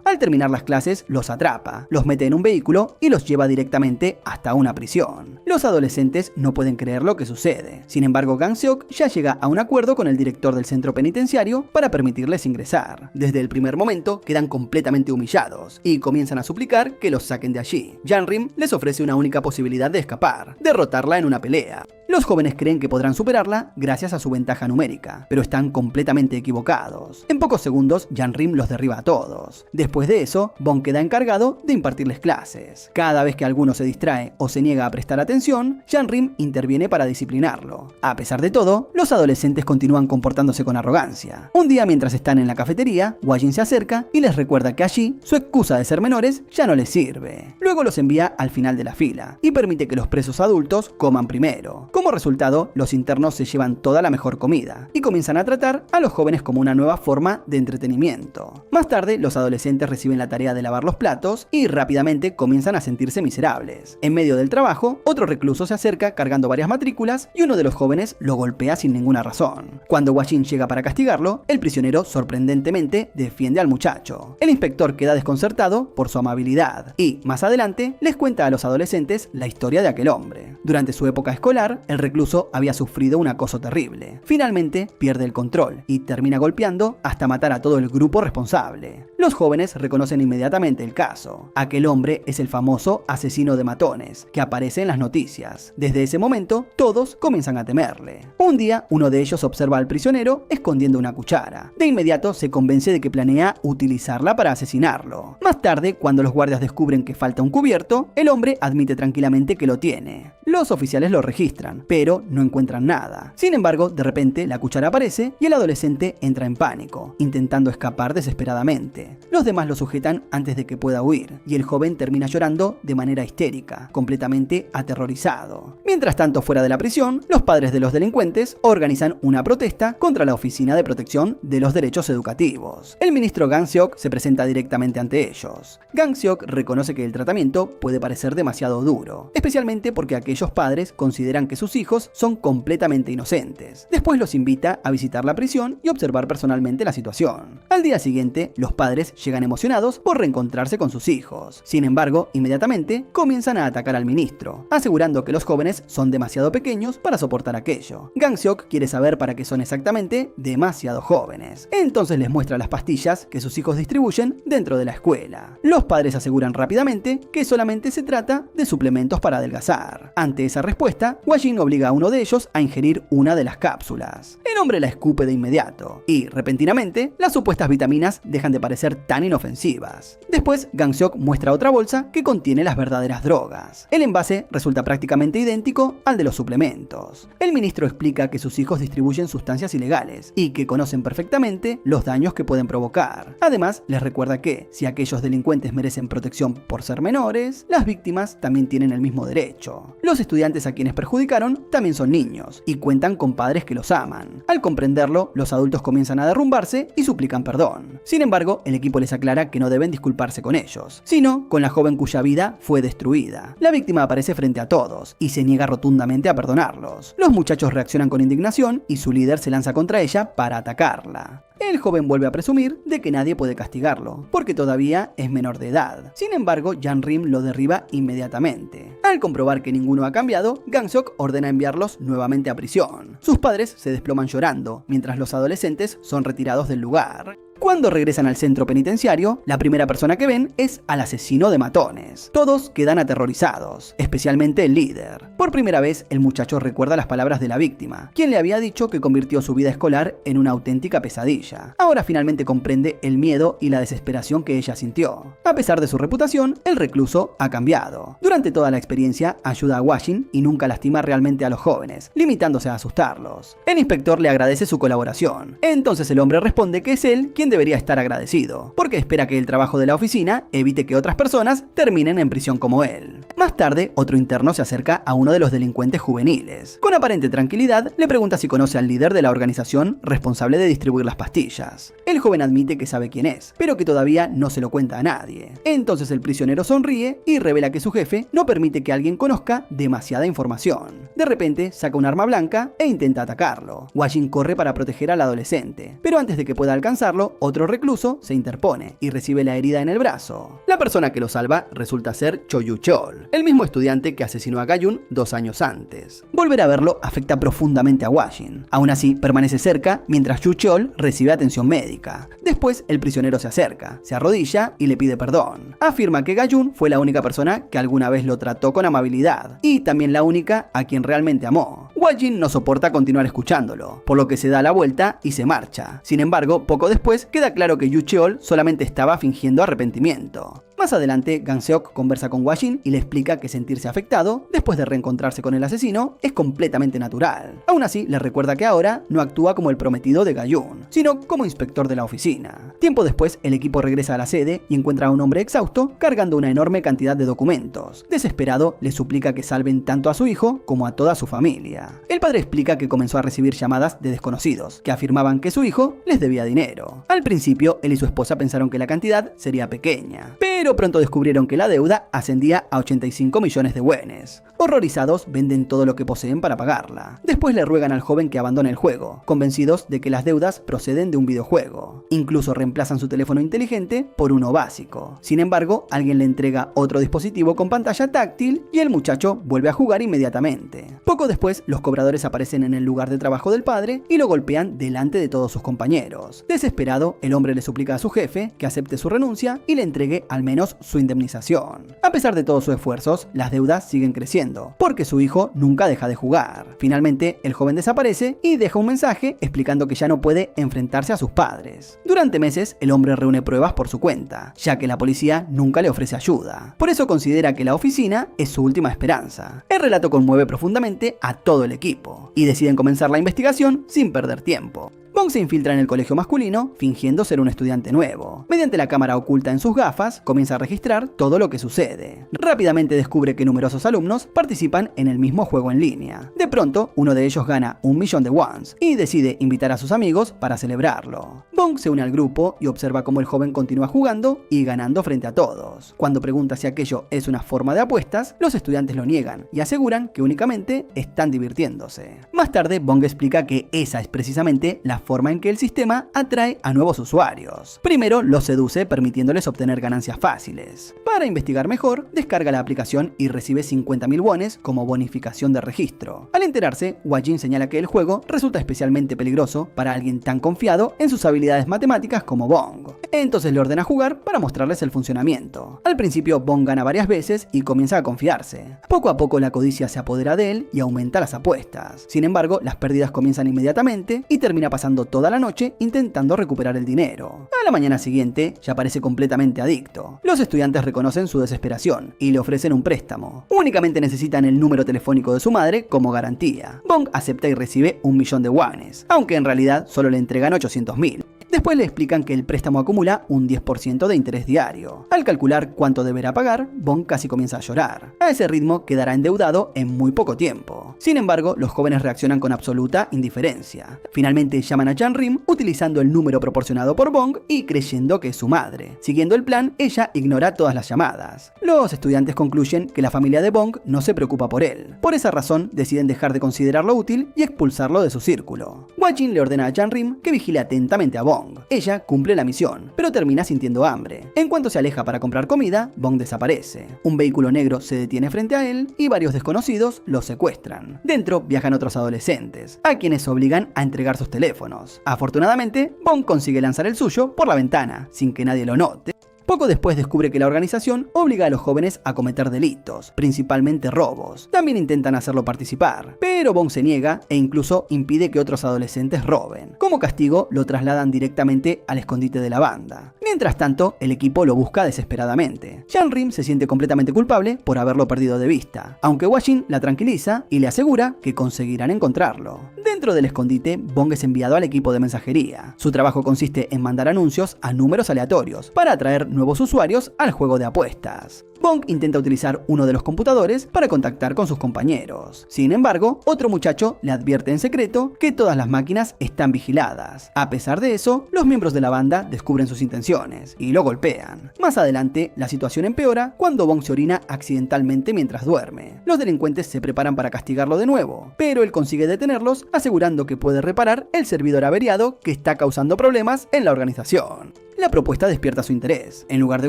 Al terminar las clases, los atrapa, los mete en un vehículo y los lleva directamente hasta una prisión. Los adolescentes no pueden creer lo que sucede. Sin embargo, Gang-seok ya llega a un acuerdo con el director del centro penitenciario para permitirles ingresar. Desde el primer momento quedan completamente humillados y comienzan a suplicar que los saquen de allí. Jang-rim les ofrece una única posibilidad de escapar: derrotarla en una pelea. Los jóvenes creen que podrán superarla gracias a su ventaja numérica, pero están completamente equivocados. En pocos segundos, Jang-rim los derriba a todos. Después de eso, Bong queda encargado de impartirles clases. Cada vez que alguno se distrae o se niega a prestar atención, Jang-rim interviene para disciplinarlo. A pesar de todo, los adolescentes continúan comportándose con arrogancia. Un día, mientras están en la cafetería, Hwa-jin se acerca y les recuerda que allí su excusa de ser menores ya no les sirve. Luego los envía al final de la fila y permite que los presos adultos coman primero. Como resultado, los internos se llevan toda la mejor comida y comienzan a tratar a los jóvenes como una nueva forma de entretenimiento. Más tarde, los adolescentes reciben la tarea de lavar los platos y rápidamente comienzan a sentirse miserables. En medio del trabajo, otro recluso se acerca cargando varias matrículas y uno de los jóvenes lo golpea sin ninguna razón. Cuando Hwa-jin llega para castigarlo, el prisionero sorprendentemente defiende al muchacho. El inspector queda desconcertado por su amabilidad y, más adelante, les cuenta a los adolescentes la historia de aquel hombre. Durante su época escolar, el recluso había sufrido un acoso terrible. Finalmente, pierde el control y termina golpeando hasta matar a todo el grupo responsable. Los jóvenes reconocen inmediatamente el caso. Aquel hombre es el famoso asesino de matones, que aparece en las noticias. Desde ese momento, todos comienzan a temerle. Un día, uno de ellos observa al prisionero escondiendo una cuchara. De inmediato se convence de que planea utilizarla para asesinarlo. Más tarde, cuando los guardias descubren que falta un cubierto, el hombre admite tranquilamente que lo tiene. Los oficiales lo registran, pero no encuentran nada. Sin embargo, de repente la cuchara aparece y el adolescente entra en pánico, intentando escapar desesperadamente. Los demás lo sujetan antes de que pueda huir, y el joven termina llorando de manera histérica, completamente aterrorizado. Mientras tanto, fuera de la prisión, los padres de los delincuentes organizan una protesta contra la Oficina de Protección de los Derechos Educativos. El ministro Gang-seok se presenta directamente ante ellos. Gang-seok reconoce que el tratamiento puede parecer demasiado duro, especialmente porque aquellos padres consideran que sus hijos son completamente inocentes. Después los invita a visitar la prisión y observar personalmente la situación. Al día siguiente, los padres llegan emocionados por reencontrarse con sus hijos. Sin embargo, inmediatamente comienzan a atacar al ministro, asegurando que los jóvenes son demasiado pequeños para soportar aquello. Gang-seok quiere saber para qué son exactamente demasiado jóvenes. Entonces les muestra las pastillas que sus hijos distribuyen dentro de la escuela. Los padres aseguran rápidamente que solamente se trata de suplementos para adelgazar. Ante esa respuesta, Hwa-jin obliga a uno de ellos a ingerir una de las cápsulas. El hombre la escupe de inmediato y, repentinamente, las supuestas vitaminas dejan de parecer tan inofensivas. Después, Gang-seok muestra otra bolsa que contiene las verdaderas drogas. El envase resulta prácticamente idéntico al de los suplementos. El ministro explica que sus hijos distribuyen sustancias ilegales y que conocen perfectamente los daños que pueden provocar. Además, les recuerda que, si aquellos delincuentes merecen protección por ser menores, las víctimas también tienen el mismo derecho. Los estudiantes a quienes perjudicaron también son niños y cuentan con padres que los aman. Al comprenderlo, los adultos comienzan a derrumbarse y suplican perdón. Sin embargo, el equipo les aclara que no deben disculparse con ellos, sino con la joven cuya vida fue destruida. La víctima aparece frente a todos y se niega rotundamente a perdonarlos. Los muchachos reaccionan con indignación y su líder se lanza contra ella para atacarla. El joven vuelve a presumir de que nadie puede castigarlo, porque todavía es menor de edad. Sin embargo, Jang-rim lo derriba inmediatamente. Al comprobar que ninguno ha cambiado, Gang-seok ordena enviarlos nuevamente a prisión. Sus padres se desploman llorando, mientras los adolescentes son retirados del lugar. Cuando regresan al centro penitenciario, la primera persona que ven es al asesino de matones. Todos quedan aterrorizados, especialmente el líder. Por primera vez, el muchacho recuerda las palabras de la víctima, quien le había dicho que convirtió su vida escolar en una auténtica pesadilla. Ahora finalmente comprende el miedo y la desesperación que ella sintió. A pesar de su reputación, el recluso ha cambiado. Durante toda la experiencia, ayuda a Washington y nunca lastima realmente a los jóvenes, limitándose a asustarlos. El inspector le agradece su colaboración. Entonces el hombre responde que es él quien debería estar agradecido, porque espera que el trabajo de la oficina evite que otras personas terminen en prisión como él. Más tarde, otro interno se acerca a uno de los delincuentes juveniles. Con aparente tranquilidad, le pregunta si conoce al líder de la organización responsable de distribuir las pastillas. El joven admite que sabe quién es, pero que todavía no se lo cuenta a nadie. Entonces el prisionero sonríe y revela que su jefe no permite que alguien conozca demasiada información. De repente, saca un arma blanca e intenta atacarlo. Washington corre para proteger al adolescente, pero antes de que pueda alcanzarlo, otro recluso se interpone y recibe la herida en el brazo. La persona que lo salva resulta ser Cho Yu-chol, el mismo estudiante que asesinó a Ga-yun 2 años antes. Volver a verlo afecta profundamente a Washington. Aún así, permanece cerca mientras Yu-chol recibe atención médica. Después, el prisionero se acerca, se arrodilla y le pide perdón. Afirma que Ga-yun fue la única persona que alguna vez lo trató con amabilidad y también la única a quien realmente amó. Washington no soporta continuar escuchándolo, por lo que se da la vuelta y se marcha. Sin embargo, poco después queda claro que Yu-chol solamente estaba fingiendo arrepentimiento. Más adelante, Gang-seok conversa con Washington y le explica que sentirse afectado después de reencontrarse con el asesino es completamente natural. Aún así, le recuerda que ahora no actúa como el prometido de Ga-yun, sino como inspector de la oficina. Tiempo después, el equipo regresa a la sede y encuentra a un hombre exhausto cargando una enorme cantidad de documentos. Desesperado, le suplica que salven tanto a su hijo como a toda su familia. El padre explica que comenzó a recibir llamadas de desconocidos, que afirmaban que su hijo les debía dinero. Al principio, él y su esposa pensaron que la cantidad sería pequeña, pero pronto descubrieron que la deuda ascendía a 85 millones de wenes. Horrorizados, venden todo lo que poseen para pagarla. Después le ruegan al joven que abandone el juego, convencidos de que las deudas proceden de un videojuego. Incluso reemplazan su teléfono inteligente por uno básico. Sin embargo, alguien le entrega otro dispositivo con pantalla táctil y el muchacho vuelve a jugar inmediatamente. Poco después, los cobradores aparecen en el lugar de trabajo del padre y lo golpean delante de todos sus compañeros. Desesperado, el hombre le suplica a su jefe que acepte su renuncia y le entregue al menos su indemnización. A pesar de todos sus esfuerzos, las deudas siguen creciendo, porque su hijo nunca deja de jugar. Finalmente, el joven desaparece y deja un mensaje explicando que ya no puede enfrentarse a sus padres. Durante meses, el hombre reúne pruebas por su cuenta, ya que la policía nunca le ofrece ayuda. Por eso considera que la oficina es su última esperanza. El relato conmueve profundamente a todo el equipo, y deciden comenzar la investigación sin perder tiempo. Bong se infiltra en el colegio masculino fingiendo ser un estudiante nuevo. Mediante la cámara oculta en sus gafas, comienza a registrar todo lo que sucede. Rápidamente descubre que numerosos alumnos participan en el mismo juego en línea. De pronto, uno de ellos gana 1 millón de wons y decide invitar a sus amigos para celebrarlo. Bong se une al grupo y observa cómo el joven continúa jugando y ganando frente a todos. Cuando pregunta si aquello es una forma de apuestas, los estudiantes lo niegan y aseguran que únicamente están divirtiéndose. Más tarde, Bong explica que esa es precisamente la forma en que el sistema atrae a nuevos usuarios. Primero los seduce permitiéndoles obtener ganancias fáciles. Para investigar mejor, descarga la aplicación y recibe 50.000 wones como bonificación de registro. Al enterarse, Wajin señala que el juego resulta especialmente peligroso para alguien tan confiado en sus habilidades matemáticas como Bong. Entonces le ordena jugar para mostrarles el funcionamiento. Al principio, Bong gana varias veces y comienza a confiarse. Poco a poco la codicia se apodera de él y aumenta las apuestas. Sin embargo, las pérdidas comienzan inmediatamente y termina pasando toda la noche intentando recuperar el dinero. A la mañana siguiente ya parece completamente adicto. Los estudiantes reconocen su desesperación y le ofrecen un préstamo. Únicamente necesitan el número telefónico de su madre como garantía. Bong acepta y recibe 1 millón de wones, aunque en realidad solo le entregan 800.000. Después le explican que el préstamo acumula un 10% de interés diario. Al calcular cuánto deberá pagar, Bong casi comienza a llorar. A ese ritmo quedará endeudado en muy poco tiempo. Sin embargo, los jóvenes reaccionan con absoluta indiferencia. Finalmente llaman a Jan-rim utilizando el número proporcionado por Bong y creyendo que es su madre. Siguiendo el plan, ella ignora todas las llamadas. Los estudiantes concluyen que la familia de Bong no se preocupa por él. Por esa razón, deciden dejar de considerarlo útil y expulsarlo de su círculo. Wajin le ordena a Jan-rim que vigile atentamente a Bong. Bong. Ella cumple la misión, pero termina sintiendo hambre. En cuanto se aleja para comprar comida, Bong desaparece. Un vehículo negro se detiene frente a él y varios desconocidos lo secuestran. Dentro viajan otros adolescentes, a quienes obligan a entregar sus teléfonos. Afortunadamente, Bong consigue lanzar el suyo por la ventana, sin que nadie lo note. Poco después descubre que la organización obliga a los jóvenes a cometer delitos, principalmente robos. También intentan hacerlo participar, pero Bong se niega e incluso impide que otros adolescentes roben. Como castigo, lo trasladan directamente al escondite de la banda. Mientras tanto, el equipo lo busca desesperadamente. Jan-Rim se siente completamente culpable por haberlo perdido de vista, aunque Hwa-Jin la tranquiliza y le asegura que conseguirán encontrarlo. Dentro del escondite, Bong es enviado al equipo de mensajería. Su trabajo consiste en mandar anuncios a números aleatorios para atraer nuevos usuarios al juego de apuestas. Bong intenta utilizar uno de los computadores para contactar con sus compañeros. Sin embargo, otro muchacho le advierte en secreto que todas las máquinas están vigiladas. A pesar de eso, los miembros de la banda descubren sus intenciones y lo golpean. Más adelante, la situación empeora cuando Bong se orina accidentalmente mientras duerme. Los delincuentes se preparan para castigarlo de nuevo, pero él consigue detenerlos asegurando que puede reparar el servidor averiado que está causando problemas en la organización. La propuesta despierta su interés. En lugar de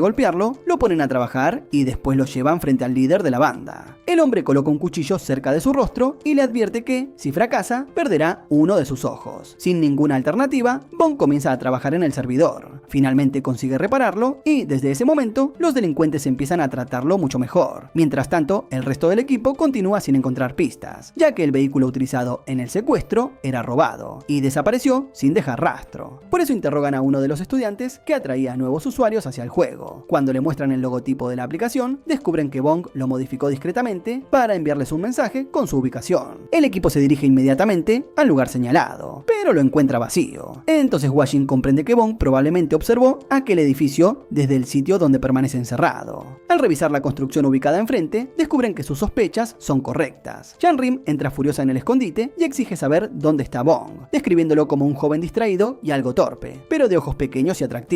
golpearlo, lo ponen a trabajar y después lo llevan frente al líder de la banda. El hombre coloca un cuchillo cerca de su rostro y le advierte que, si fracasa, perderá uno de sus ojos. Sin ninguna alternativa, Bong comienza a trabajar en el servidor. Finalmente consigue repararlo y, desde ese momento, los delincuentes empiezan a tratarlo mucho mejor. Mientras tanto, el resto del equipo continúa sin encontrar pistas, ya que el vehículo utilizado en el secuestro era robado y desapareció sin dejar rastro. Por eso interrogan a uno de los estudiantes que atraía a nuevos usuarios hacia el juego. Cuando le muestran el logotipo de la aplicación, descubren que Bong lo modificó discretamente para enviarles un mensaje con su ubicación. El equipo se dirige inmediatamente al lugar señalado, pero lo encuentra vacío. Entonces Hwa-Jin comprende que Bong probablemente observó aquel edificio desde el sitio donde permanece encerrado. Al revisar la construcción ubicada enfrente, descubren que sus sospechas son correctas. Jan-Rim entra furiosa en el escondite y exige saber dónde está Bong, describiéndolo como un joven distraído y algo torpe, pero de ojos pequeños y atractivos.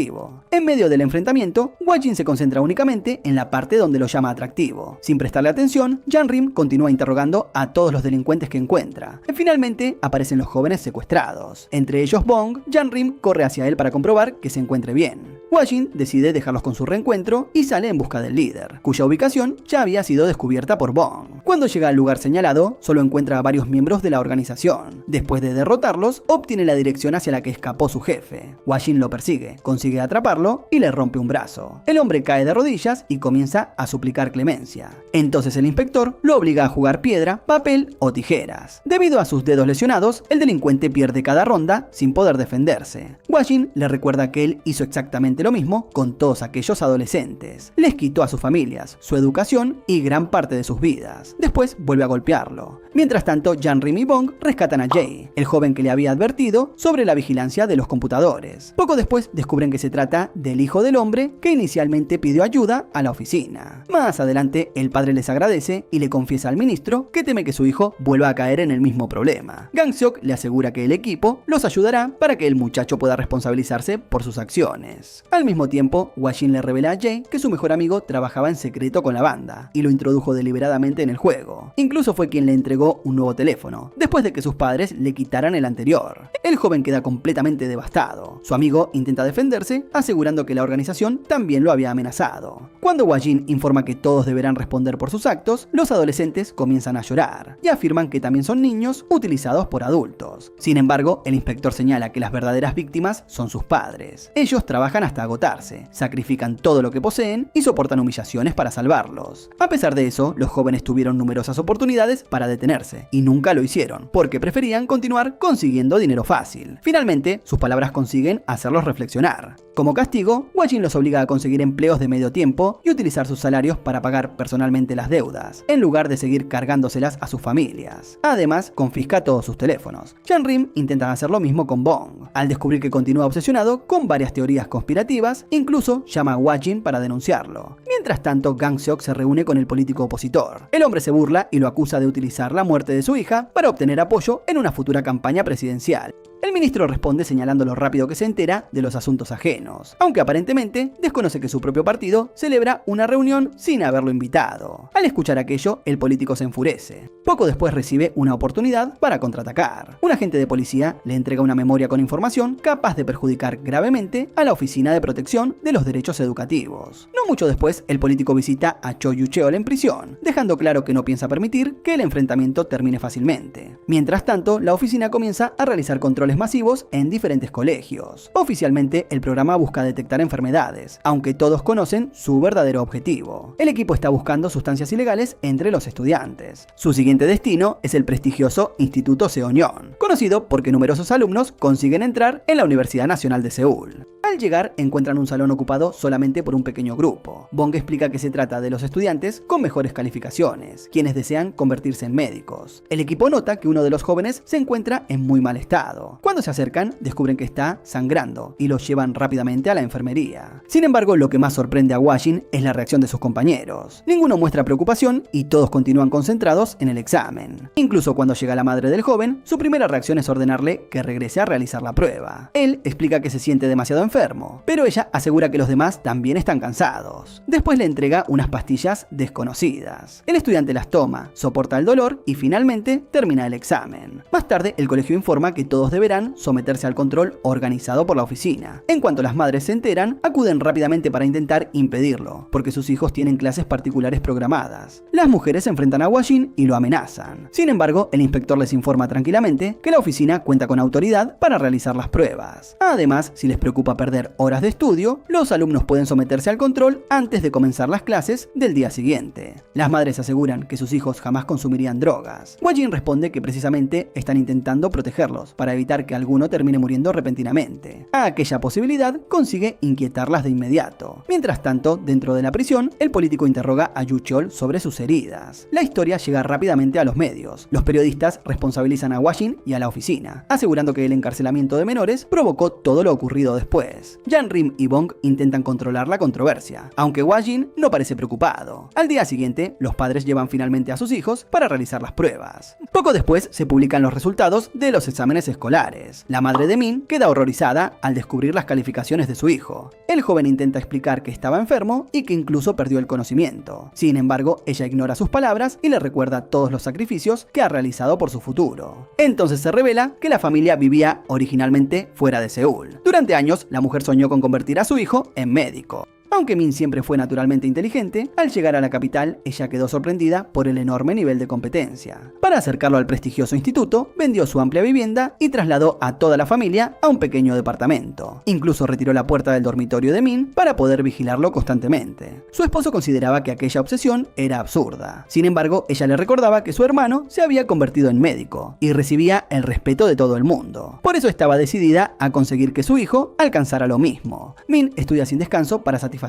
En medio del enfrentamiento, Hwa-Jin se concentra únicamente en la parte donde lo llama atractivo. Sin prestarle atención, Jan-Rim continúa interrogando a todos los delincuentes que encuentra. Finalmente, aparecen los jóvenes secuestrados. Entre ellos Bong, Jan-Rim corre hacia él para comprobar que se encuentre bien. Hwa-Jin decide dejarlos con su reencuentro y sale en busca del líder, cuya ubicación ya había sido descubierta por Bong. Cuando llega al lugar señalado, solo encuentra a varios miembros de la organización. Después de derrotarlos, obtiene la dirección hacia la que escapó su jefe. Hwa-Jin lo persigue, consigue atraparlo y le rompe un brazo. El hombre cae de rodillas y comienza a suplicar clemencia. Entonces el inspector lo obliga a jugar piedra, papel o tijeras. Debido a sus dedos lesionados, el delincuente pierde cada ronda sin poder defenderse. Hwa-Jin le recuerda que él hizo exactamente lo mismo con todos aquellos adolescentes. Les quitó a sus familias, su educación y gran parte de sus vidas. Después vuelve a golpearlo. Mientras tanto, Jan-Rim y Bong rescatan a Jae, el joven que le había advertido sobre la vigilancia de los computadores. Poco después descubren que se trata del hijo del hombre que inicialmente pidió ayuda a la oficina. Más adelante, el padre les agradece y le confiesa al ministro que teme que su hijo vuelva a caer en el mismo problema. Gang-seok le asegura que el equipo los ayudará para que el muchacho pueda responsabilizarse por sus acciones. Al mismo tiempo, Hwa-Jin le revela a Jae que su mejor amigo trabajaba en secreto con la banda y lo introdujo deliberadamente en el juego. Incluso fue quien le entregó un nuevo teléfono, después de que sus padres le quitaran el anterior. El joven queda completamente devastado. Su amigo intenta defenderse, asegurando que la organización también lo había amenazado. Cuando Hwa-Jin informa que todos deberán responder por sus actos, los adolescentes comienzan a llorar y afirman que también son niños utilizados por adultos. Sin embargo, el inspector señala que las verdaderas víctimas son sus padres. Ellos trabajan hasta agotarse, sacrifican todo lo que poseen y soportan humillaciones para salvarlos. A pesar de eso, los jóvenes tuvieron numerosas oportunidades para detenerse y nunca lo hicieron, porque preferían continuar consiguiendo dinero fácil. Finalmente, sus palabras consiguen hacerlos reflexionar. Como castigo, Hwa-Jin los obliga a conseguir empleos de medio tiempo y utilizar sus salarios para pagar personalmente las deudas, en lugar de seguir cargándoselas a sus familias. Además, confisca todos sus teléfonos. Jan-Rim intenta hacer lo mismo con Bong. Al descubrir que continúa obsesionado con varias teorías conspirativas, incluso llama a Hwa-Jin para denunciarlo. Mientras tanto, Gang-seok se reúne con el político opositor. El hombre se burla y lo acusa de utilizar la muerte de su hija para obtener apoyo en una futura campaña presidencial. El ministro responde señalando lo rápido que se entera de los asuntos ajenos, aunque aparentemente desconoce que su propio partido celebra una reunión sin haberlo invitado. Al escuchar aquello, el político se enfurece. Poco después recibe una oportunidad para contraatacar. Un agente de policía le entrega una memoria con información capaz de perjudicar gravemente a la Oficina de Protección de los Derechos Educativos. No mucho después, el político visita a Cho Yu-cheol en prisión, dejando claro que no piensa permitir que el enfrentamiento termine fácilmente. Mientras tanto, la oficina comienza a realizar controles masivos en diferentes colegios. Oficialmente, el programa busca detectar enfermedades, aunque todos conocen su verdadero objetivo. El equipo está buscando sustancias ilegales entre los estudiantes. Su siguiente destino es el prestigioso Instituto Seonyeon, conocido porque numerosos alumnos consiguen entrar en la Universidad Nacional de Seúl. Al llegar, encuentran un salón ocupado solamente por un pequeño grupo. Bong explica que se trata de los estudiantes con mejores calificaciones, quienes desean convertirse en médicos. El equipo nota que uno de los jóvenes se encuentra en muy mal estado. Cuando se acercan, descubren que está sangrando y lo llevan rápidamente a la enfermería. Sin embargo, lo que más sorprende a Hwa-jin es la reacción de sus compañeros. Ninguno muestra preocupación y todos continúan concentrados en el examen. Incluso cuando llega la madre del joven, su primera reacción es ordenarle que regrese a realizar la prueba. Él explica que se siente demasiado enfermo, pero ella asegura que los demás también están cansados. Después le entrega unas pastillas desconocidas. El estudiante las toma, soporta el dolor y finalmente termina el examen. Más tarde, el colegio informa que todos deberán someterse al control organizado por la oficina. En cuanto las madres se enteran, acuden rápidamente para intentar impedirlo, porque sus hijos tienen clases particulares programadas. Las mujeres se enfrentan a Hwa-jin y lo amenazan. Sin embargo, el inspector les informa tranquilamente que la oficina cuenta con autoridad para realizar las pruebas. Además, si les preocupa perder horas de estudio, los alumnos pueden someterse al control antes de comenzar las clases del día siguiente. Las madres aseguran que sus hijos jamás consumirían drogas. Hwa-jin responde que precisamente están intentando protegerlos para evitar que alguno termine muriendo repentinamente. A aquella posibilidad consigue inquietarlas de inmediato. Mientras tanto, dentro de la prisión, el político interroga a Yu-cheol sobre sus heridas. La historia llega rápidamente a los medios. Los periodistas responsabilizan a Hwa-jin y a la oficina, asegurando que el encarcelamiento de menores provocó todo lo ocurrido después. Jan-rim y Bong intentan controlar la controversia, aunque Hwa-jin no parece preocupado. Al día siguiente, los padres llevan finalmente a sus hijos para realizar las pruebas. Poco después se publican los resultados de los exámenes escolares. La madre de Min queda horrorizada al descubrir las calificaciones de su hijo. El joven intenta explicar que estaba enfermo y que incluso perdió el conocimiento. Sin embargo, ella ignora sus palabras y le recuerda todos los sacrificios que ha realizado por su futuro. Entonces se revela que la familia vivía originalmente fuera de Seúl. Durante años, la mujer soñó con convertir a su hijo en médico. Aunque Min siempre fue naturalmente inteligente, al llegar a la capital, ella quedó sorprendida por el enorme nivel de competencia. Para acercarlo al prestigioso instituto, vendió su amplia vivienda y trasladó a toda la familia a un pequeño departamento. Incluso retiró la puerta del dormitorio de Min para poder vigilarlo constantemente. Su esposo consideraba que aquella obsesión era absurda. Sin embargo, ella le recordaba que su hermano se había convertido en médico y recibía el respeto de todo el mundo. Por eso estaba decidida a conseguir que su hijo alcanzara lo mismo. Min estudia sin descanso para satisfacerla,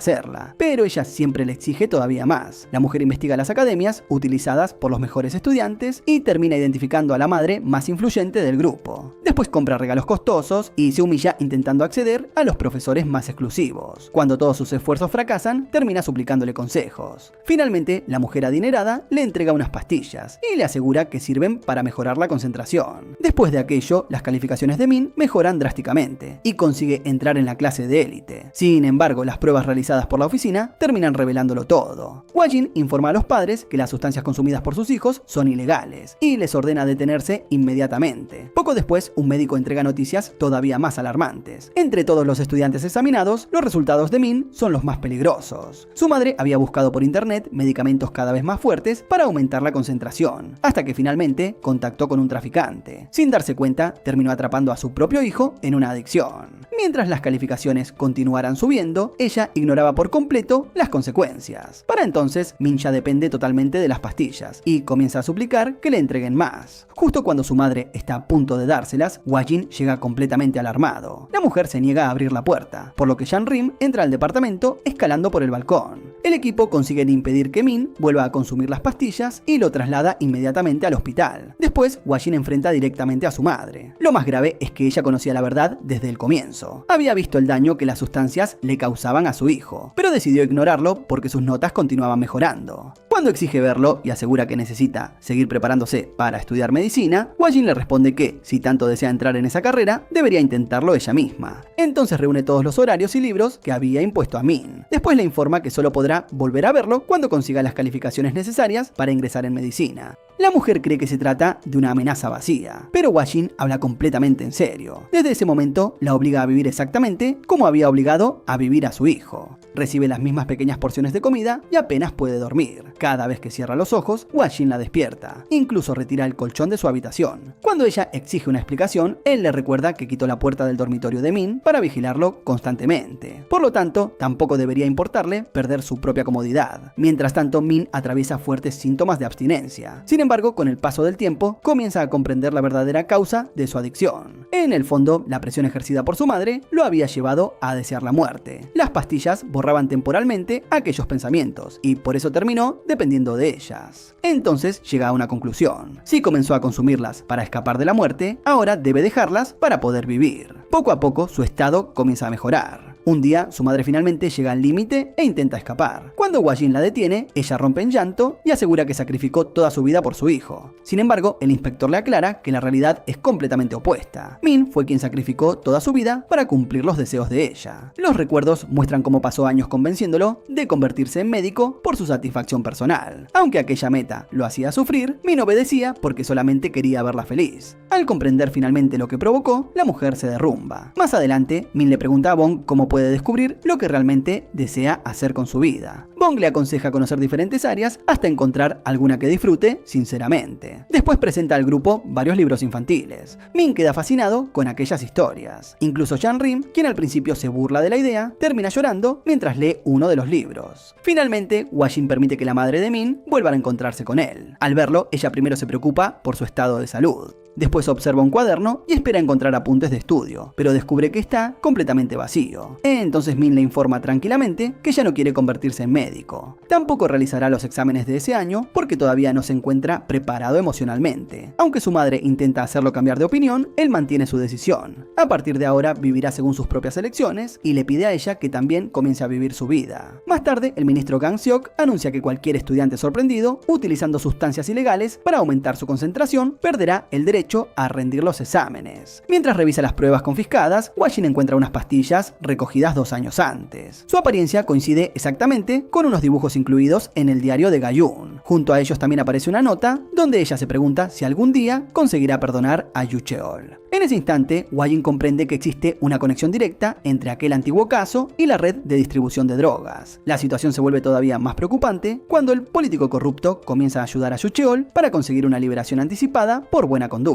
pero ella siempre le exige todavía más. La mujer investiga las academias utilizadas por los mejores estudiantes y termina identificando a la madre más influyente del grupo. Después compra regalos costosos y se humilla intentando acceder a los profesores más exclusivos. Cuando todos sus esfuerzos fracasan, termina suplicándole consejos. Finalmente, la mujer adinerada le entrega unas pastillas y le asegura que sirven para mejorar la concentración. Después de aquello, las calificaciones de Min mejoran drásticamente y consigue entrar en la clase de élite. Sin embargo, las pruebas realizadas por la oficina terminan revelándolo todo. Hwa-jin informa a los padres que las sustancias consumidas por sus hijos son ilegales y les ordena detenerse inmediatamente. Poco después, un médico entrega noticias todavía más alarmantes. Entre todos los estudiantes examinados, los resultados de Min son los más peligrosos. Su madre había buscado por internet medicamentos cada vez más fuertes para aumentar la concentración, hasta que finalmente contactó con un traficante. Sin darse cuenta, terminó atrapando a su propio hijo en una adicción. Mientras las calificaciones continuaran subiendo, ella ignoraba por completo las consecuencias. Para entonces, Min ya depende totalmente de las pastillas y comienza a suplicar que le entreguen más. Justo cuando su madre está a punto de dárselas, Hwa-jin llega completamente alarmado. La mujer se niega a abrir la puerta, por lo que Jan-rim entra al departamento escalando por el balcón. El equipo consigue impedir que Min vuelva a consumir las pastillas y lo traslada inmediatamente al hospital. Después, Hwa-jin enfrenta directamente a su madre. Lo más grave es que ella conocía la verdad desde el comienzo. Había visto el daño que las sustancias le causaban a su hijo, pero decidió ignorarlo porque sus notas continuaban mejorando. Cuando Cuando exige verlo y asegura que necesita seguir preparándose para estudiar medicina, Hwa-jin le responde que, si tanto desea entrar en esa carrera, debería intentarlo ella misma. Entonces reúne todos los horarios y libros que había impuesto a Min. Después le informa que solo podrá volver a verlo cuando consiga las calificaciones necesarias para ingresar en medicina. La mujer cree que se trata de una amenaza vacía, pero Hwa-jin habla completamente en serio. Desde ese momento, la obliga a vivir exactamente como había obligado a vivir a su hijo. Recibe las mismas pequeñas porciones de comida y apenas puede dormir. Cada vez que cierra los ojos, Hwa-jin la despierta. Incluso retira el colchón de su habitación. Cuando ella exige una explicación, él le recuerda que quitó la puerta del dormitorio de Min para vigilarlo constantemente. Por lo tanto, tampoco debería importarle perder su propia comodidad. Mientras tanto, Min atraviesa fuertes síntomas de abstinencia. Sin embargo, con el paso del tiempo, comienza a comprender la verdadera causa de su adicción. En el fondo, la presión ejercida por su madre lo había llevado a desear la muerte. Las pastillas borraban temporalmente aquellos pensamientos y por eso terminó dependiendo de ellas. Entonces llega a una conclusión. Si comenzó a consumirlas para escapar de la muerte, ahora debe dejarlas para poder vivir. Poco a poco su estado comienza a mejorar. Un día, su madre finalmente llega al límite e intenta escapar. Cuando Hwa-jin la detiene, ella rompe en llanto y asegura que sacrificó toda su vida por su hijo. Sin embargo, el inspector le aclara que la realidad es completamente opuesta. Min fue quien sacrificó toda su vida para cumplir los deseos de ella. Los recuerdos muestran cómo pasó años convenciéndolo de convertirse en médico por su satisfacción personal. Aunque aquella meta lo hacía sufrir, Min obedecía porque solamente quería verla feliz. Al comprender finalmente lo que provocó, la mujer se derrumba. Más adelante, Min le pregunta a Bong cómo puede descubrir lo que realmente desea hacer con su vida. Bong le aconseja conocer diferentes áreas hasta encontrar alguna que disfrute sinceramente. Después presenta al grupo varios libros infantiles. Min queda fascinado con aquellas historias. Incluso Jan-rim, quien al principio se burla de la idea, termina llorando mientras lee uno de los libros. Finalmente, Hwa-jin permite que la madre de Min vuelva a encontrarse con él. Al verlo, ella primero se preocupa por su estado de salud. Después observa un cuaderno y espera encontrar apuntes de estudio, pero descubre que está completamente vacío. Entonces Min le informa tranquilamente que ya no quiere convertirse en médico. Tampoco realizará los exámenes de ese año porque todavía no se encuentra preparado emocionalmente. Aunque su madre intenta hacerlo cambiar de opinión, él mantiene su decisión. A partir de ahora vivirá según sus propias elecciones y le pide a ella que también comience a vivir su vida. Más tarde, el ministro Kang Seok anuncia que cualquier estudiante sorprendido, utilizando sustancias ilegales para aumentar su concentración, perderá el derecho a rendir los exámenes. Mientras revisa las pruebas confiscadas, Hwa-jin encuentra unas pastillas recogidas 2 años antes. Su apariencia coincide exactamente con unos dibujos incluidos en el diario de Gayun. Junto a ellos también aparece una nota donde ella se pregunta si algún día conseguirá perdonar a Yu Cheol. En ese instante, Hwa-jin comprende que existe una conexión directa entre aquel antiguo caso y la red de distribución de drogas. La situación se vuelve todavía más preocupante cuando el político corrupto comienza a ayudar a Yu Cheol para conseguir una liberación anticipada por buena conducta.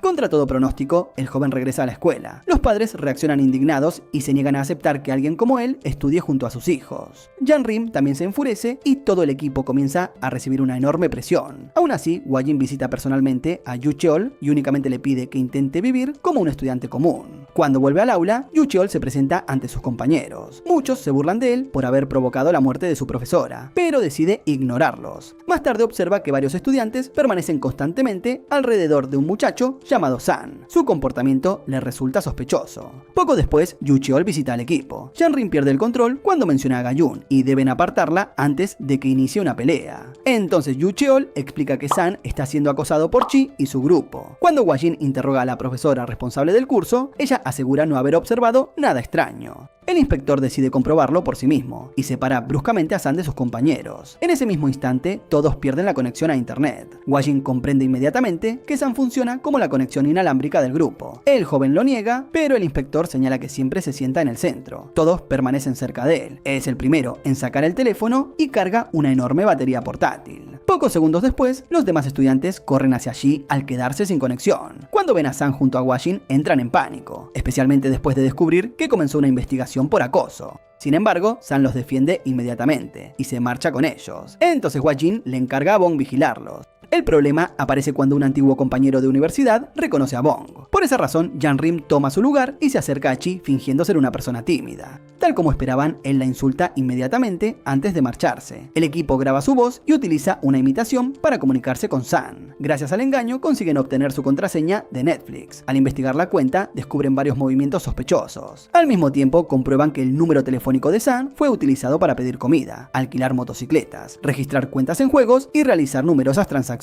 Contra todo pronóstico, el joven regresa a la escuela. Los padres reaccionan indignados y se niegan a aceptar que alguien como él estudie junto a sus hijos. Jan-rim también se enfurece y todo el equipo comienza a recibir una enorme presión. Aún así, Hwa-jin visita personalmente a Yu Cheol y únicamente le pide que intente vivir como un estudiante común. Cuando vuelve al aula, Yu Cheol se presenta ante sus compañeros. Muchos se burlan de él por haber provocado la muerte de su profesora, pero decide ignorarlos. Más tarde observa que varios estudiantes permanecen constantemente alrededor de un muchacho llamado San. Su comportamiento le resulta sospechoso. Poco después, Yu Cheol visita al equipo. Jan-rim pierde el control cuando menciona a Gayun y deben apartarla antes de que inicie una pelea. Entonces Yu Cheol explica que San está siendo acosado por Chi y su grupo. Cuando Hwa-jin interroga a la profesora responsable del curso, ella asegura no haber observado nada extraño. El inspector decide comprobarlo por sí mismo y separa bruscamente a San de sus compañeros. En ese mismo instante, todos pierden la conexión a internet. Hwa-jin comprende inmediatamente que San funciona como la conexión inalámbrica del grupo. El joven lo niega, pero el inspector señala que siempre se sienta en el centro. Todos permanecen cerca de él. Es el primero en sacar el teléfono y carga una enorme batería portátil. Pocos segundos después, los demás estudiantes corren hacia allí al quedarse sin conexión. Cuando ven a San junto a Hwa-jin, entran en pánico, especialmente después de descubrir que comenzó una investigación por acoso. Sin embargo, San los defiende inmediatamente y se marcha con ellos. Entonces Hwa-jin le encarga a Bong vigilarlos. El problema aparece cuando un antiguo compañero de universidad reconoce a Bong. Por esa razón, Jan-Rim toma su lugar y se acerca a Chi fingiendo ser una persona tímida. Tal como esperaban, él la insulta inmediatamente antes de marcharse. El equipo graba su voz y utiliza una imitación para comunicarse con San. Gracias al engaño consiguen obtener su contraseña de Netflix. Al investigar la cuenta, descubren varios movimientos sospechosos. Al mismo tiempo, comprueban que el número telefónico de San fue utilizado para pedir comida, alquilar motocicletas, registrar cuentas en juegos y realizar numerosas transacciones.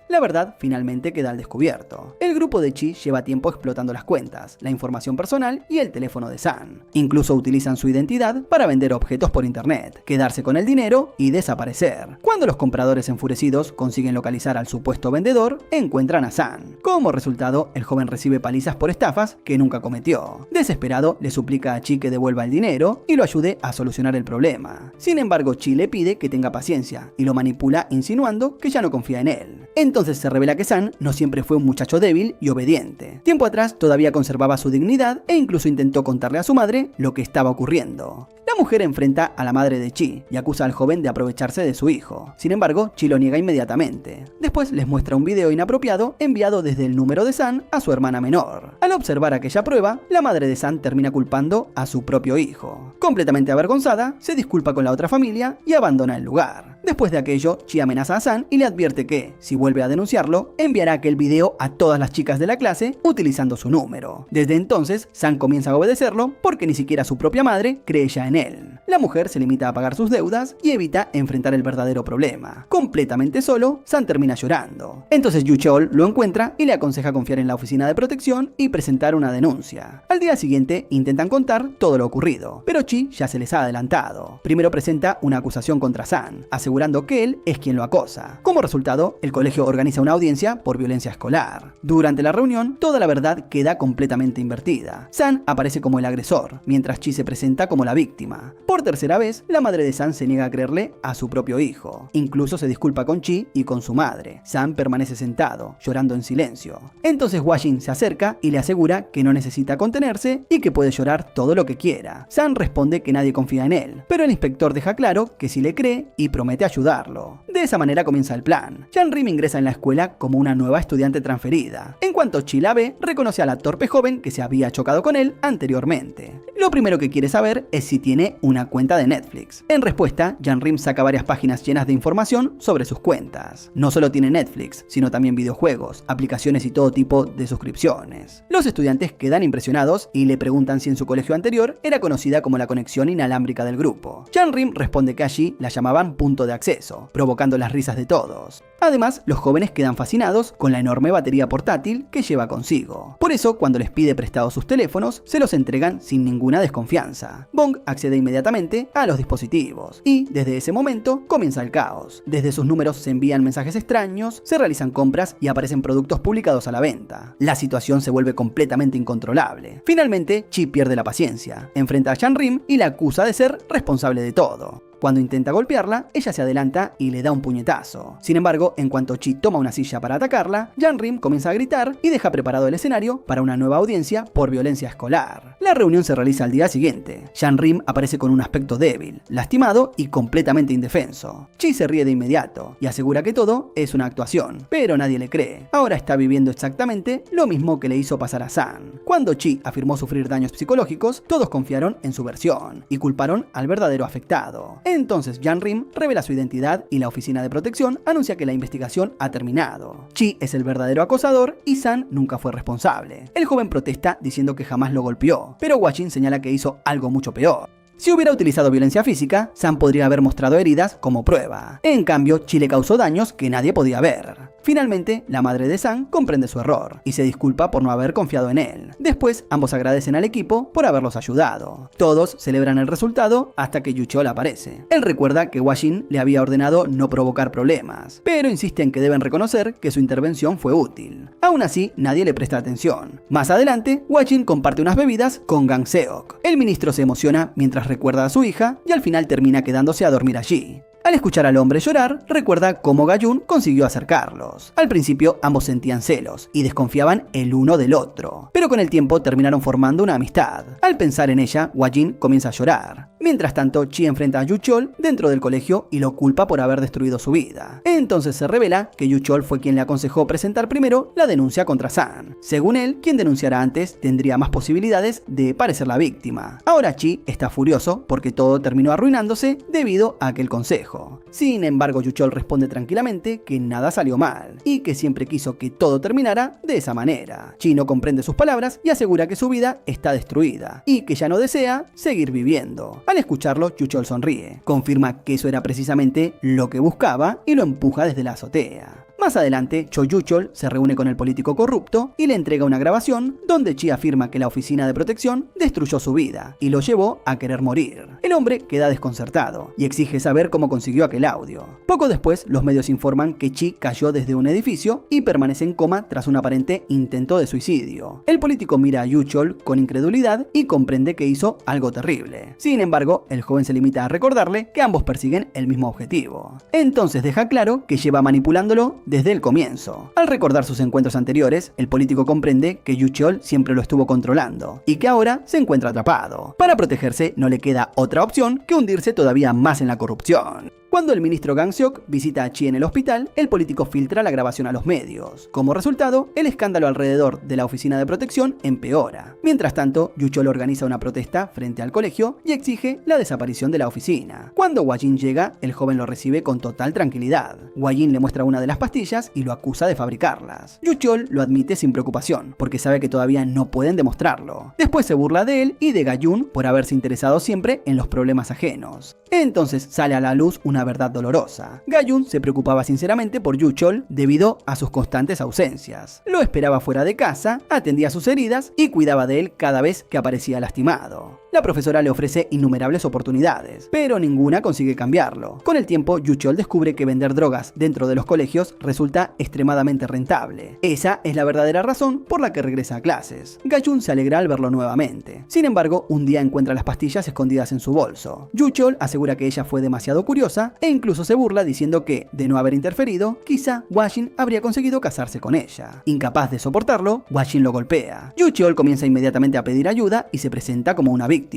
La verdad finalmente queda al descubierto. El grupo de Chi lleva tiempo explotando las cuentas, la información personal y el teléfono de San. Incluso utilizan su identidad para vender objetos por internet, quedarse con el dinero y desaparecer. Cuando los compradores enfurecidos consiguen localizar al supuesto vendedor, encuentran a San. Como resultado, el joven recibe palizas por estafas que nunca cometió. Desesperado, le suplica a Chi que devuelva el dinero y lo ayude a solucionar el problema. Sin embargo, Chi le pide que tenga paciencia y lo manipula insinuando que ya no confía en él. Entonces se revela que San no siempre fue un muchacho débil y obediente. Tiempo atrás todavía conservaba su dignidad e incluso intentó contarle a su madre lo que estaba ocurriendo. La mujer enfrenta a la madre de Chi y acusa al joven de aprovecharse de su hijo. Sin embargo, Chi lo niega inmediatamente. Después les muestra un video inapropiado enviado desde el número de San a su hermana menor. Al observar aquella prueba, la madre de San termina culpando a su propio hijo. Completamente avergonzada, se disculpa con la otra familia y abandona el lugar. Después de aquello, Chi amenaza a San y le advierte que, si vuelve a denunciarlo, enviará aquel video a todas las chicas de la clase utilizando su número. Desde entonces, San comienza a obedecerlo porque ni siquiera su propia madre cree ya en él. La mujer se limita a pagar sus deudas y evita enfrentar el verdadero problema. Completamente solo, San termina llorando. Entonces Yu Cheol lo encuentra y le aconseja confiar en la oficina de protección y presentar una denuncia. Al día siguiente intentan contar todo lo ocurrido, pero Chi ya se les ha adelantado. Primero presenta una acusación contra San, asegurando que él es quien lo acosa. Como resultado, el colegio organiza una audiencia por violencia escolar. Durante la reunión, toda la verdad queda completamente invertida. San aparece como el agresor, mientras Chi se presenta como la víctima. Por tercera vez, la madre de San se niega a creerle a su propio hijo. Incluso se disculpa con Chi y con su madre. San permanece sentado, llorando en silencio. Entonces Hwa-Jin se acerca y le asegura que no necesita contenerse y que puede llorar todo lo que quiera. San responde que nadie confía en él, pero el inspector deja claro que sí le cree y promete ayudarlo. De esa manera comienza el plan. Jan-Rim ingresa en la escuela como una nueva estudiante transferida. En cuanto Chi la ve, reconoce a la torpe joven que se había chocado con él anteriormente. Lo primero que quiere saber es si tiene una cuenta de Netflix. En respuesta, Jan-Rim saca varias páginas llenas de información sobre sus cuentas. No solo tiene Netflix, sino también videojuegos, aplicaciones y todo tipo de suscripciones. Los estudiantes quedan impresionados y le preguntan si en su colegio anterior era conocida como la conexión inalámbrica del grupo. Jan-Rim responde que allí la llamaban punto de acceso, provocando las risas de todos. Además, los jóvenes quedan fascinados con la enorme batería portátil que lleva consigo. Por eso, cuando les pide prestados sus teléfonos, se los entregan sin ninguna desconfianza. Bong accede inmediatamente a los dispositivos y, desde ese momento, comienza el caos. Desde sus números se envían mensajes extraños, se realizan compras y aparecen productos publicados a la venta. La situación se vuelve completamente incontrolable. Finalmente, Chi pierde la paciencia, enfrenta a Jan-Rim y la acusa de ser responsable de todo. Cuando intenta golpearla, ella se adelanta y le da un puñetazo. Sin embargo, en cuanto Chi toma una silla para atacarla, Jan-Rim comienza a gritar y deja preparado el escenario para una nueva audiencia por violencia escolar. La reunión se realiza al día siguiente. Jan-Rim aparece con un aspecto débil, lastimado y completamente indefenso. Chi se ríe de inmediato y asegura que todo es una actuación, pero nadie le cree. Ahora está viviendo exactamente lo mismo que le hizo pasar a San. Cuando Chi afirmó sufrir daños psicológicos, todos confiaron en su versión y culparon al verdadero afectado. Entonces Jan-Rim revela su identidad y la oficina de protección anuncia que la investigación ha terminado. Chi es el verdadero acosador y San nunca fue responsable. El joven protesta diciendo que jamás lo golpeó, pero Hwa-Jin señala que hizo algo mucho peor. Si hubiera utilizado violencia física, San podría haber mostrado heridas como prueba. En cambio, Chi le causó daños que nadie podía ver. Finalmente, la madre de San comprende su error y se disculpa por no haber confiado en él. Después, ambos agradecen al equipo por haberlos ayudado. Todos celebran el resultado hasta que Yu Cheol aparece. Él recuerda que Hwa-Jin le había ordenado no provocar problemas, pero insiste en que deben reconocer que su intervención fue útil. Aún así, nadie le presta atención. Más adelante, Hwa-Jin comparte unas bebidas con Gang Seok. El ministro se emociona mientras recuerda a su hija y al final termina quedándose a dormir allí. Al escuchar al hombre llorar, recuerda cómo Ga-jun consiguió acercarlos. Al principio ambos sentían celos y desconfiaban el uno del otro, pero con el tiempo terminaron formando una amistad. Al pensar en ella, Hwa-jin comienza a llorar. Mientras tanto, Chi enfrenta a Yu-chol dentro del colegio y lo culpa por haber destruido su vida. Entonces se revela que Yu-chol fue quien le aconsejó presentar primero la denuncia contra San. Según él, quien denunciara antes tendría más posibilidades de parecer la víctima. Ahora Chi está furioso porque todo terminó arruinándose debido a aquel consejo. Sin embargo, Yu-chol responde tranquilamente que nada salió mal y que siempre quiso que todo terminara de esa manera. Chi no comprende sus palabras y asegura que su vida está destruida y que ya no desea seguir viviendo. Al escucharlo, Yu-chol sonríe, confirma que eso era precisamente lo que buscaba y lo empuja desde la azotea. Más adelante, Cho Yu-chol se reúne con el político corrupto y le entrega una grabación donde Chi afirma que la oficina de protección destruyó su vida y lo llevó a querer morir. El hombre queda desconcertado y exige saber cómo consiguió aquel audio. Poco después, los medios informan que Chi cayó desde un edificio y permanece en coma tras un aparente intento de suicidio. El político mira a Yu-chol con incredulidad y comprende que hizo algo terrible. Sin embargo, el joven se limita a recordarle que ambos persiguen el mismo objetivo. Entonces deja claro que lleva manipulándolo desde el comienzo. Al recordar sus encuentros anteriores, el político comprende que Yu-chol siempre lo estuvo controlando y que ahora se encuentra atrapado. Para protegerse, no le queda otra opción que hundirse todavía más en la corrupción. Cuando el ministro Gang-seok visita a Chi en el hospital, el político filtra la grabación a los medios. Como resultado, el escándalo alrededor de la oficina de protección empeora. Mientras tanto, Yu-chol organiza una protesta frente al colegio y exige la desaparición de la oficina. Cuando Hwa-jin llega, el joven lo recibe con total tranquilidad. Hwa-jin le muestra una de las pastillas y lo acusa de fabricarlas. Yu-chol lo admite sin preocupación, porque sabe que todavía no pueden demostrarlo. Después se burla de él y de Ga-jun por haberse interesado siempre en los problemas ajenos. Entonces sale a la luz una verdad dolorosa. Ga-jun se preocupaba sinceramente por Yu-chol debido a sus constantes ausencias. Lo esperaba fuera de casa, atendía sus heridas y cuidaba de él cada vez que aparecía lastimado. La profesora le ofrece innumerables oportunidades, pero ninguna consigue cambiarlo. Con el tiempo, Yu-chol descubre que vender drogas dentro de los colegios resulta extremadamente rentable. Esa es la verdadera razón por la que regresa a clases. Ga-jun se alegra al verlo nuevamente. Sin embargo, un día encuentra las pastillas escondidas en su bolso. Yu-chol asegura que ella fue demasiado curiosa e incluso se burla diciendo que, de no haber interferido, quizá Hwa-jin habría conseguido casarse con ella. Incapaz de soportarlo, Hwa-jin lo golpea. Yu-chol comienza inmediatamente a pedir ayuda y se presenta como una víctima.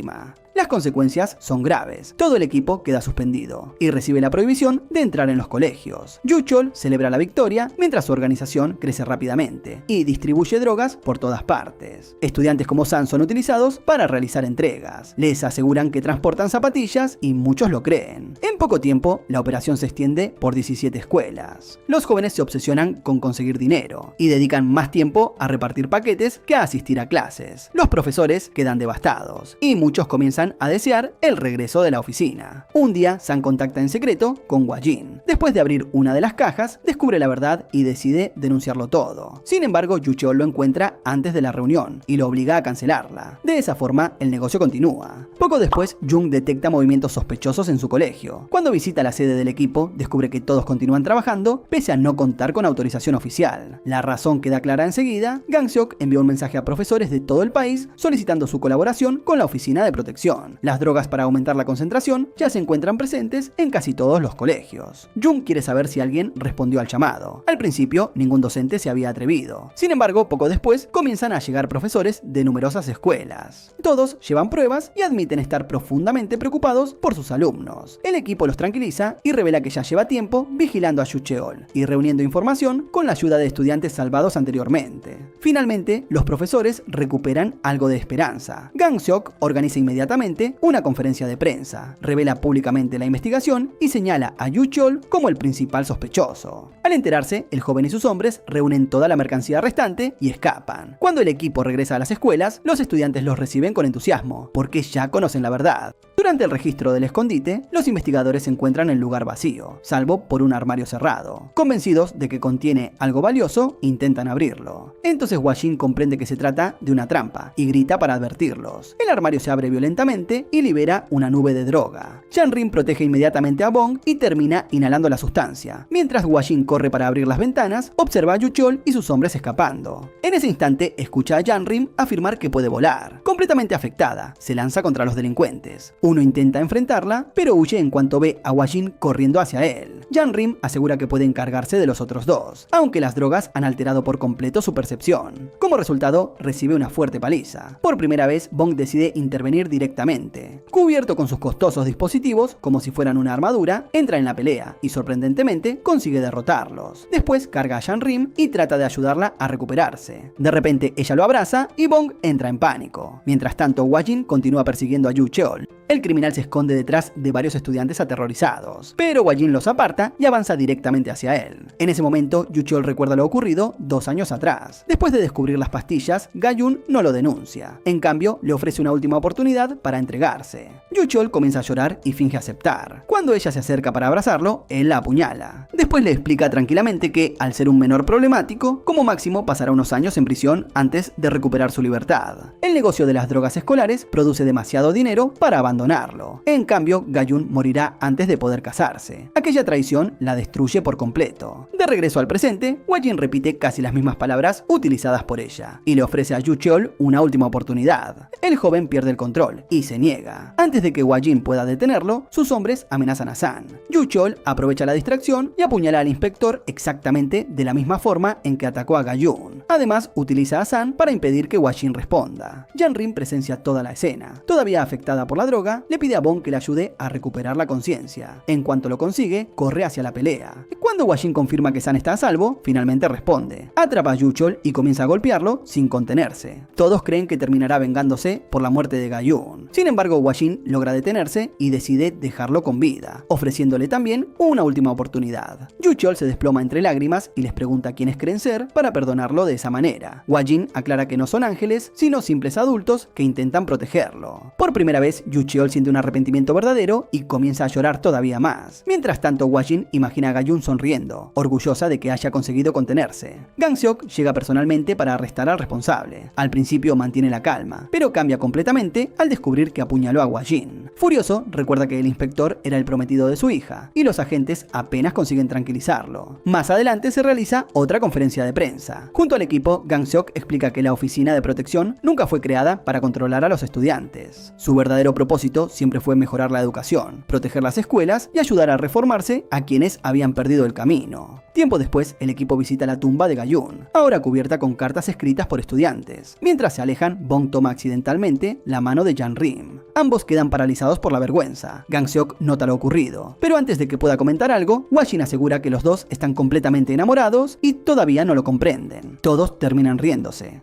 Las consecuencias son graves. Todo el equipo queda suspendido y recibe la prohibición de entrar en los colegios. Yu-chol celebra la victoria mientras su organización crece rápidamente y distribuye drogas por todas partes. Estudiantes como San son utilizados para realizar entregas. Les aseguran que transportan zapatillas y muchos lo creen. En poco tiempo, la operación se extiende por 17 escuelas. Los jóvenes se obsesionan con conseguir dinero y dedican más tiempo a repartir paquetes que a asistir a clases. Los profesores quedan devastados y muchos comienzan a desear el regreso de la oficina. Un día, San contacta en secreto con Hwa-jin. Después de abrir una de las cajas, descubre la verdad y decide denunciarlo todo. Sin embargo, Yu-chol lo encuentra antes de la reunión y lo obliga a cancelarla. De esa forma, el negocio continúa. Poco después, Jung detecta movimientos sospechosos en su colegio. Cuando visita la sede del equipo, descubre que todos continúan trabajando, pese a no contar con autorización oficial. La razón queda clara enseguida. Gang-seok envió un mensaje a profesores de todo el país solicitando su colaboración con la oficina de protección. Las drogas para aumentar la concentración ya se encuentran presentes en casi todos los colegios. Jung quiere saber si alguien respondió al llamado. Al principio, ningún docente se había atrevido. Sin embargo, poco después, comienzan a llegar profesores de numerosas escuelas. Todos llevan pruebas y admiten estar profundamente preocupados por sus alumnos. El equipo los tranquiliza y revela que ya lleva tiempo vigilando a Yu-chol y reuniendo información con la ayuda de estudiantes salvados anteriormente. Finalmente, los profesores recuperan algo de esperanza. Gang-seok organiza inmediatamente una conferencia de prensa, revela públicamente la investigación y señala a Yu-chol como el principal sospechoso. Al enterarse, el joven y sus hombres reúnen toda la mercancía restante y escapan. Cuando el equipo regresa a las escuelas, los estudiantes los reciben con entusiasmo, porque ya conocen la verdad. Durante el registro del escondite, los investigadores encuentran el lugar vacío, salvo por un armario cerrado. Convencidos de que contiene algo valioso, intentan abrirlo. Entonces Hwa-jin comprende que se trata de una trampa y grita para advertirlos. El armario se abre violentamente y libera una nube de droga. Janrim protege inmediatamente a Bong y termina inhalando la sustancia. Mientras Hwa-jin corre para abrir las ventanas, observa a Yu-chol y sus hombres escapando. En ese instante, escucha a Janrim afirmar que puede volar. Completamente afectada, se lanza contra los delincuentes. Uno intenta enfrentarla, pero huye en cuanto ve a Hwa-Jin corriendo hacia él. Jan-Rim asegura que puede encargarse de los otros dos, aunque las drogas han alterado por completo su percepción. Como resultado, recibe una fuerte paliza. Por primera vez, Bong decide intervenir directamente. Cubierto con sus costosos dispositivos, como si fueran una armadura, entra en la pelea y sorprendentemente consigue derrotarlos. Después carga a Jan-Rim y trata de ayudarla a recuperarse. De repente ella lo abraza y Bong entra en pánico. Mientras tanto, Hwa-Jin continúa persiguiendo a Yu Cheol. El criminal se esconde detrás de varios estudiantes aterrorizados, pero Hwa-Jin los aparta y avanza directamente hacia él. En ese momento, Yu Cheol recuerda lo ocurrido 2 años atrás. Después de descubrir las pastillas, Ga-Yun no lo denuncia. En cambio, le ofrece una última oportunidad para entregarse. Yu Cheol comienza a llorar y finge aceptar. Cuando ella se acerca para abrazarlo, él la apuñala. Después le explica tranquilamente que, al ser un menor problemático, como máximo pasará unos años en prisión antes de recuperar su libertad. El negocio de las drogas escolares produce demasiado dinero para abandonarlo. En cambio, Ga-Yun morirá antes de poder casarse. Aquella traición la destruye por completo. De regreso al presente, Hwa-Jin repite casi las mismas palabras utilizadas por ella y le ofrece a Yu Cheol una última oportunidad. El joven pierde el control y se niega. Antes de que Hwa-Jin pueda detenerlo, sus hombres amenazan a San. Yu Cheol aprovecha la distracción y apuñala al inspector exactamente de la misma forma en que atacó a Ga-Yun. Además, utiliza a San para impedir que Hwa-Jin responda. Jan-Rim presencia toda la escena. Todavía afectada por la droga, le pide a Bong que le ayude a recuperar la conciencia. En cuanto lo consigue, corre hacia la pelea. Cuando Hwa-Jin confirma que San está a salvo, finalmente responde. Atrapa a Yu Cheol y comienza a golpearlo sin contenerse. Todos creen que terminará vengándose por la muerte de Ga-Yun. Sin embargo, Hwa-Jin logra detenerse y decide dejarlo con vida, ofreciéndole también una última oportunidad. Yu Cheol se desploma entre lágrimas y les pregunta quiénes creen ser para perdonarlo de esa manera. Hwa-Jin aclara que no son ángeles, sino simples adultos que intentan protegerlo. Por primera vez, Yu Cheol siente un arrepentimiento verdadero y comienza a llorar todavía más. Mientras tanto, Hwa-Jin imagina a Ga-Yun sonriendo, orgullosa de que haya conseguido contenerse. Gang-seok llega personalmente para arrestar al responsable. Al principio mantiene la calma, pero cambia completamente al descubrir que apuñaló a Hwa-Jin. Furioso, recuerda que el inspector era el prometido de su hija, y los agentes apenas consiguen tranquilizarlo. Más adelante se realiza otra conferencia de prensa. Junto al equipo, Gang-seok explica que la oficina de protección nunca fue creada para controlar a los estudiantes. Su verdadero propósito siempre fue mejorar la educación, proteger las escuelas y ayudar a reformarse a quienes habían perdido el camino. Tiempo después, el equipo visita la tumba de Ga-Yun, ahora cubierta con cartas escritas por estudiantes. Mientras se alejan, Bong toma accidentalmente la mano de Jan-Rim. Ambos quedan paralizados por la vergüenza. Gang-seok nota lo ocurrido, pero antes de que pueda comentar algo, Hwa-Jin asegura que los dos están completamente enamorados y todavía no lo comprenden. Todos terminan riéndose.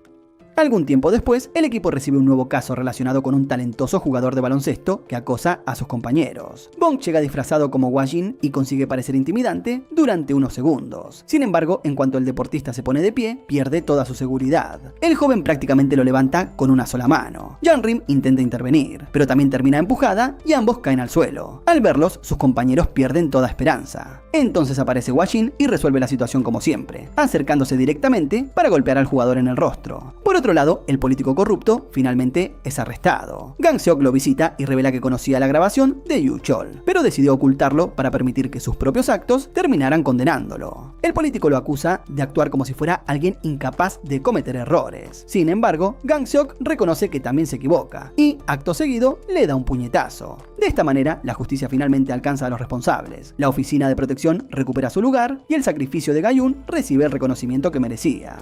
Algún tiempo después, el equipo recibe un nuevo caso relacionado con un talentoso jugador de baloncesto que acosa a sus compañeros. Bong llega disfrazado como Hwa-Jin y consigue parecer intimidante durante unos segundos. Sin embargo, en cuanto el deportista se pone de pie, pierde toda su seguridad. El joven prácticamente lo levanta con una sola mano. Jan-Rim intenta intervenir, pero también termina empujada y ambos caen al suelo. Al verlos, sus compañeros pierden toda esperanza. Entonces aparece Hwa-Jin y resuelve la situación como siempre, acercándose directamente para golpear al jugador en el rostro. Por otro lado, el político corrupto finalmente es arrestado. Gang-seok lo visita y revela que conocía la grabación de Yu Cheol, pero decidió ocultarlo para permitir que sus propios actos terminaran condenándolo. El político lo acusa de actuar como si fuera alguien incapaz de cometer errores. Sin embargo, Gang-seok reconoce que también se equivoca y, acto seguido, le da un puñetazo. De esta manera, la justicia finalmente alcanza a los responsables. La oficina de protección recupera su lugar y el sacrificio de Ga-Yun recibe el reconocimiento que merecía.